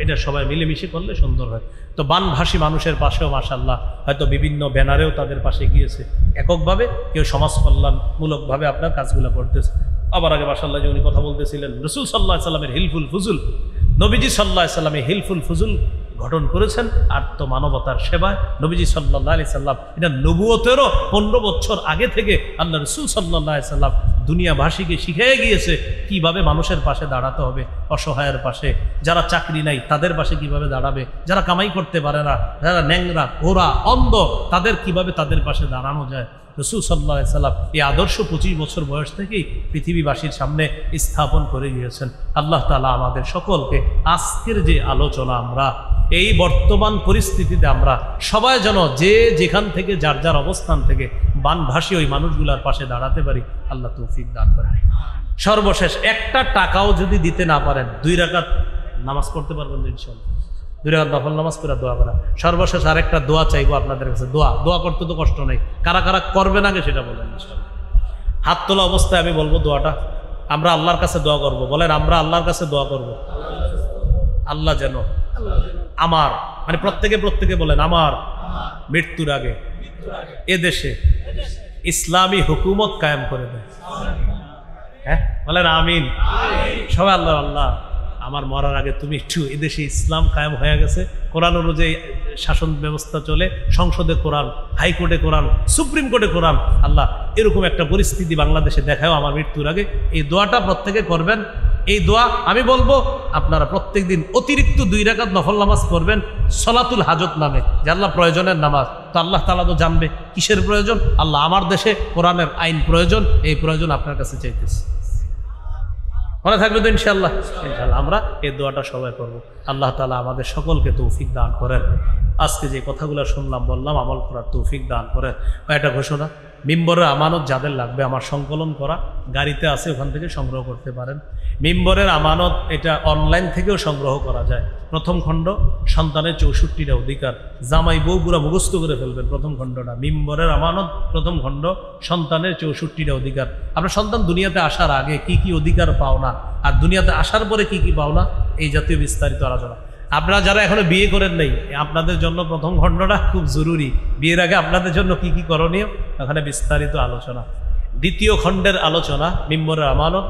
Speaker 1: এটা সবাই মিলেমিশে করলে সুন্দর হয়। তো বানভাসী মানুষের পাশেও মাশাআল্লাহ হয়তো বিভিন্ন ব্যানারেও তাদের পাশে গিয়েছে। এককভাবে কেউ সমাজ কল্যাণমূলকভাবে আপনার কাজগুলো করতেছে। আবার আগে মাশাআল্লাহ যে উনি কথা বলতেছিলেন রাসূল সাল্লাল্লাহু আলাইহি সাল্লামের হিলফুল ফুজুল, নবীজি সাল্লাল্লাহু আলাইহি সাল্লামের হিলফুল ফুজুল গঠন করেছেন আত্মমানবতার সেবায়। নবীজি সাল্লাল্লাহু আলাইহি সাল্লাম এটা নবুয়তেরও 15 বছর আগে থেকে আল্লাহ রাসূল সাল্লাল্লাহু আলাইহি সাল্লাম দুনিয়াবাসীকে শিখিয়ে গিয়েছে কিভাবে মানুষের পাশে দাঁড়াতে হবে, অসহায়ের পাশে, যারা চাকরি নাই তাদের পাশে কিভাবে দাঁড়াবে, যারা কামাই করতে পারে না, যারা ন্যাংরা ঘোরা অন্ধ তাদের কিভাবে তাদের পাশে দাঁড়ানো যায়। রাসূল সাল্লাল্লাহু আলাইহি সাল্লাম এই আদর্শ 25 বছর বয়স থেকেই পৃথিবীবাসীর সামনে স্থাপন করে গিয়েছেন। আল্লাহ তাআলা আমাদের সকলকে আজকের যে আলোচনা, আমরা এই বর্তমান পরিস্থিতিতে আমরা সবাই যেন যে যেখান থেকে যার যার অবস্থান থেকে বানভাসী ওই মানুষগুলার পাশে দাঁড়াতে পারি, আল্লাহ তৌফিক দান করেন। সর্বশেষ একটা টাকাও যদি দিতে না পারেন 2 রাকাত নামাজ পড়তে পারবেন ইনশাআল্লাহ। 2 রাকাত নফল নামাজ করে দোয়া করা। সর্বশেষ আরেকটা দোয়া চাইবো আপনাদের কাছে। দোয়া করতে তো কষ্ট নেই, কারা কারা করবেন আগে সেটা বলেন ইনশাআল্লাহ। হাত তোলা অবস্থায় আমি বলবো দোয়াটা, আমরা আল্লাহর কাছে দোয়া করব। বলেন আমরা আল্লাহর কাছে দোয়া করব, আল্লাহ যেন আমার, মানে প্রত্যেকে বলেন আমার মৃত্যুর আগে এদেশে ইসলামী হুকুমত কায়েম করে দেয়। হ্যাঁ বলেন আমিন। সবাই আল্লাহ আল্লাহ আমার মরার আগে তুমি একটু এদেশে ইসলাম কায়েম হয়ে গেছে, কোরআন অনুযায়ী শাসন ব্যবস্থা চলে, সংসদে কোরআন, হাইকোর্টে কোরআন, সুপ্রিম কোর্টে কোরআন, আল্লাহ এরকম একটা পরিস্থিতি বাংলাদেশে দেখাও আমার মৃত্যুর আগে। এই দোয়াটা প্রত্যেকে করবেন। এই দোয়া আমি বলবো আপনারা প্রত্যেকদিন অতিরিক্ত 2 রাকাত নফল নামাজ পড়বেন সলাতুল হাজত নামে, যে আল্লাহ প্রয়োজনের নামাজ। তো আল্লাহ তাআলা তো জানবে কিসের প্রয়োজন। আল্লাহ আমার দেশে কোরআনের আইন প্রয়োজন, এই প্রয়োজন আপনার কাছে চাইতেছে। মনে থাকবে তো ইনশাআল্লাহ? ইনশাআল্লাহ আমরা এই দোয়াটা সবাই করব। আল্লাহ তাআলা আমাদের সকলকে তৌফিক দান করেন। আজকে যে কথাগুলো শুনলাম বললাম আমল করার তৌফিক দান করেন। একটা ঘোষণা, মিম্বরের আমানত যাদের লাগবে আমার সংকলন করা গাড়িতে আছে, ওখান থেকে সংগ্রহ করতে পারেন। মিম্বরের আমানত এটা অনলাইন থেকেও সংগ্রহ করা যায়। প্রথম খণ্ড সন্তানের 64টা অধিকার, জামাই বউ পুরা মুখস্থ করে ফেলবেন প্রথম খণ্ডটা। মিম্বরের আমানত প্রথম খণ্ড সন্তানের 64টা অধিকার। আপনার সন্তান দুনিয়াতে আসার আগে কি কি অধিকার পাওনা আর দুনিয়াতে আসার পরে কি কি পাওনা, এই জাতীয় বিস্তারিত আলোচনা। আপনারা যারা এখনো বিয়ে করেন নাই, আপনাদের জন্য প্রথম খণ্ডটা খুব জরুরি। বিয়ের আগে আপনাদের জন্য কি কি করণীয়, এখানে বিস্তারিত আলোচনা। দ্বিতীয় খণ্ডের আলোচনা মিম্বরের আমানত,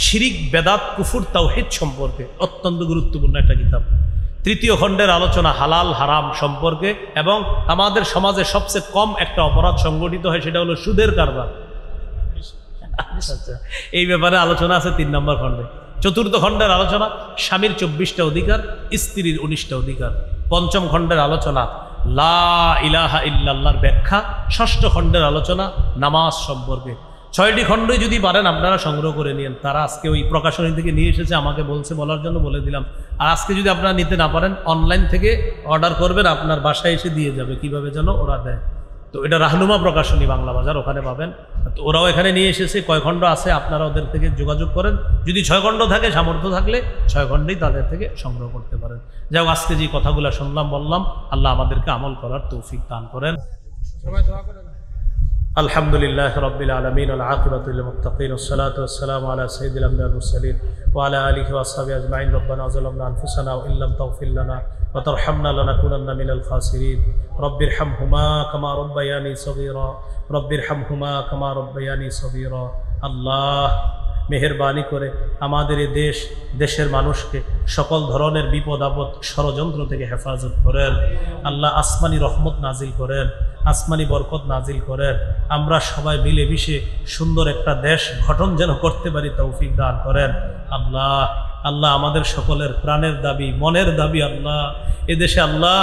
Speaker 1: শিরিক বেদাত কুফুর তাওহীদ সম্পর্কে, অত্যন্ত গুরুত্বপূর্ণ একটা কিতাব। তৃতীয় খণ্ডের আলোচনা হালাল হারাম সম্পর্কে, এবং আমাদের সমাজে সবচেয়ে কম একটা অপরাধ সংগঠিত হয়, সেটা হলো সুদের কারবার। এই ব্যাপারে আলোচনা আছে 3 নম্বর খণ্ডে। চতুর্থ খণ্ডের আলোচনা স্বামীর 24টা অধিকার, স্ত্রীর 19টা অধিকার। পঞ্চম খণ্ডের আলোচনা লা ইলাহা ইল্লাল্লাহর ব্যাখ্যা। ষষ্ঠ খণ্ডের আলোচনা নামাজ সম্পর্কে। 6টি খণ্ডই যদি পারেন আপনারা সংগ্রহ করে নিন। তারা আজকে ওই প্রকাশনী থেকে নিয়ে এসেছে, আমাকে বলছে, বলার জন্য বলে দিলাম। আর আজকে যদি আপনারা নিতে না পারেন অনলাইন থেকে অর্ডার করবেন, আপনার বাসায় এসে দিয়ে যাবে। কিভাবে যেন ওরা দেয়, তো এটা রাহনুমা প্রকাশনী বাংলা বাজার, ওখানে পাবেন। তো ওরাও এখানে নিয়ে এসেছে। কয় খণ্ড আছে আপনারা ওদের থেকে যোগাযোগ করেন। যদি 6 খণ্ড থাকে, সামর্থ্য থাকলে 6 খণ্ডেই তাদের থেকে সংগ্রহ করতে পারেন। যাই হোক, আজকে যে কথাগুলো শুনলাম বললাম, আল্লাহ আমাদেরকে আমল করার তৌফিক দান করেন। সবাই দোয়া করেন। আলহামদুলিল্লাহ রাব্বিল আলামিন ওয়াল আকিবাতু লিল মুত্তাকিন ওয়াসসালাতু ওয়াসসালামু আলা সাইয়্যিদিল আমবিয়া ওয়াল মুরসালিন ওয়া আলা আলিহি ওয়া আসহাবিহি আজমাইন। রব্বানা যালামনা আনফুসানা ওয়া ইল্লাম তাগফির লানা ওয়া তারহামনা লানাকুনান্না মিনাল খাসিরিন। রব্বিরহামহুমা কামা রাব্বায়ানি সগীরা রব্বিরহামহুমা কামা রাব্বায়ানি সগীরা। আল্লাহ মেহেরবানি করে আমাদের এই দেশের মানুষকে সকল ধরনের বিপদ আপদ ষড়যন্ত্র থেকে হেফাজত করেন। আল্লাহ আসমানি রহমত নাজিল করেন, আসমানি বরকত নাজিল করেন। আমরা সবাই মিলেমিশে সুন্দর একটা দেশ গঠন যেন করতে পারি, তৌফিক দান করেন। আল্লাহ আল্লাহ আমাদের সকলের প্রাণের দাবি, মনের দাবি, আল্লাহ এদেশে আল্লাহ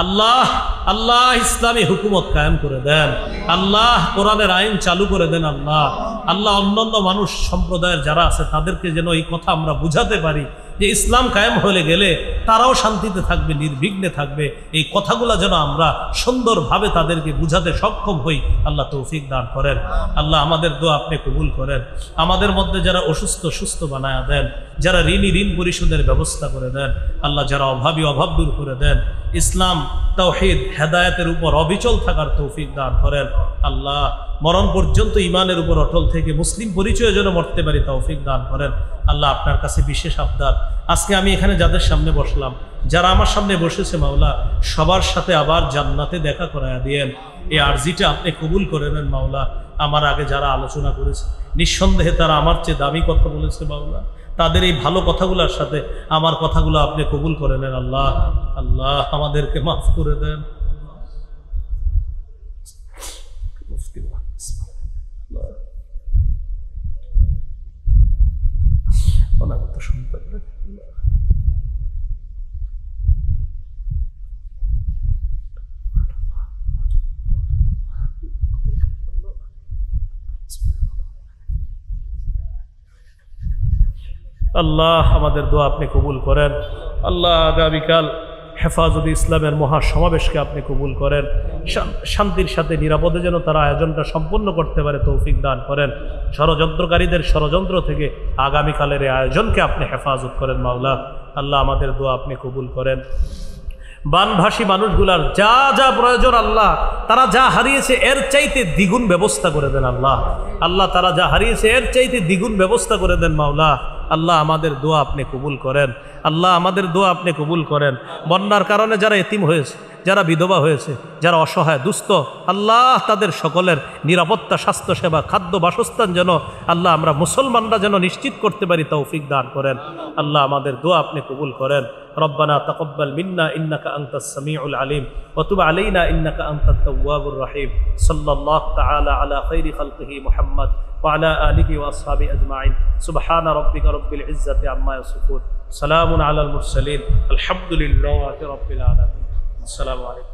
Speaker 1: আল্লাহ আল্লাহ ইসলামী হুকুমত কায়েম করে দেন। আল্লাহ কোরআনের আইন চালু করে দেন। আল্লাহ আল্লাহ অন্যান্য মানুষ সম্প্রদায়ের যারা আছে তাদেরকে যেন এই কথা আমরা বুঝাতে পারি যে ইসলাম কায়েম হয়ে গেলে তারাও শান্তিতে থাকবে, নির্বিঘ্নে থাকবে। এই কথাগুলো যেন আমরা সুন্দরভাবে তাদেরকে বুঝাতে সক্ষম হই। আল্লাহ তৌফিক দান করেন। আল্লাহ আমাদের দোয়া আপনি কবুল করেন। আমাদের মধ্যে যারা অসুস্থ সুস্থ বানায়া দেন, যারা ঋণী ঋণ পরিশোধের ব্যবস্থা করে দেন। আল্লাহ যারা অভাবী অভাব দূর করে দেন। ইসলাম তাওহীদ হেদায়েতের উপর অবিচল থাকার তৌফিক দান করেন। আল্লাহ মরণ পর্যন্ত ঈমানের উপর অটল থেকে মুসলিম পরিচয় যেন মরতে পারি, তৌফিক দান করেন। আল্লাহ আপনার কাছে বিশেষ আবদার, আজকে আমি এখানে যাদের সামনে বসলাম, যারা আমার সামনে বসেছে মাওলা, সবার সাথে আবার জান্নাতে দেখা করায়া দিয়েন। এই আরজিটা আপনি কবুল করে নেন মাওলা। আমার আগে যারা আলোচনা করেছে নিঃসন্দেহে তারা আমার চেয়ে দামি কথা বলেছে মাওলা, তাদের এই ভালো কথাগুলোর সাথে আমার কথাগুলো আপনি কবুল করে নেন। আল্লাহ আল্লাহ আমাদেরকে মাফ করে দেন। অনাগত সন্তান আল্লাহ আমাদের দোয়া আপনি কবুল করেন। আল্লাহ আগামীকাল হেফাজতে ইসলামের মহাসমাবেশকে আপনি কবুল করেন। শান্তির সাথে নিরাপদে যেন তারা আয়োজনটা সম্পন্ন করতে পারে, তৌফিক দান করেন। ষড়যন্ত্রকারীদের ষড়যন্ত্র থেকে আগামীকালের এই আয়োজনকে আপনি হেফাজত করেন মাওলা। আল্লাহ আমাদের দোয়া আপনি কবুল করেন। বানভাসী মানুষগুলার যা যা প্রয়োজন আল্লাহ, তারা যা হারিয়েছে এর চাইতে দ্বিগুণ ব্যবস্থা করে দেন আল্লাহ। আল্লাহ তারা যা হারিয়েছে এর চাইতে দ্বিগুণ ব্যবস্থা করে দেন মাওলা। আল্লাহ আমাদের দোয়া আপনি কবুল করেন। আল্লাহ আমাদের দোয়া আপনি কবুল করেন। বন্যার কারণে যারা এতিম হয়েছে যারা বিধবা হয়েছে, যারা অসহায় দুস্থ, আল্লাহ তাদের সকলের নিরাপত্তা, স্বাস্থ্যসেবা, খাদ্য, বাসস্থান যেন আল্লাহ আমরা মুসলমানরা যেন নিশ্চিত করতে পারি তৌফিক দান করেন। আল্লাহ আমাদের দোয়া আপনি কবুল করেন। ربنا تقبل منا إنك أنت السميع العليم وتب علينا إنك أنت التواب الرحيم صلى الله تعالى على خير خلقه محمد وعلى آله وأصحابه أجمعين سبحان ربك رب العزة عما يصفون سلام على المرسلين الحمد لله رب العالمين السلام عليكم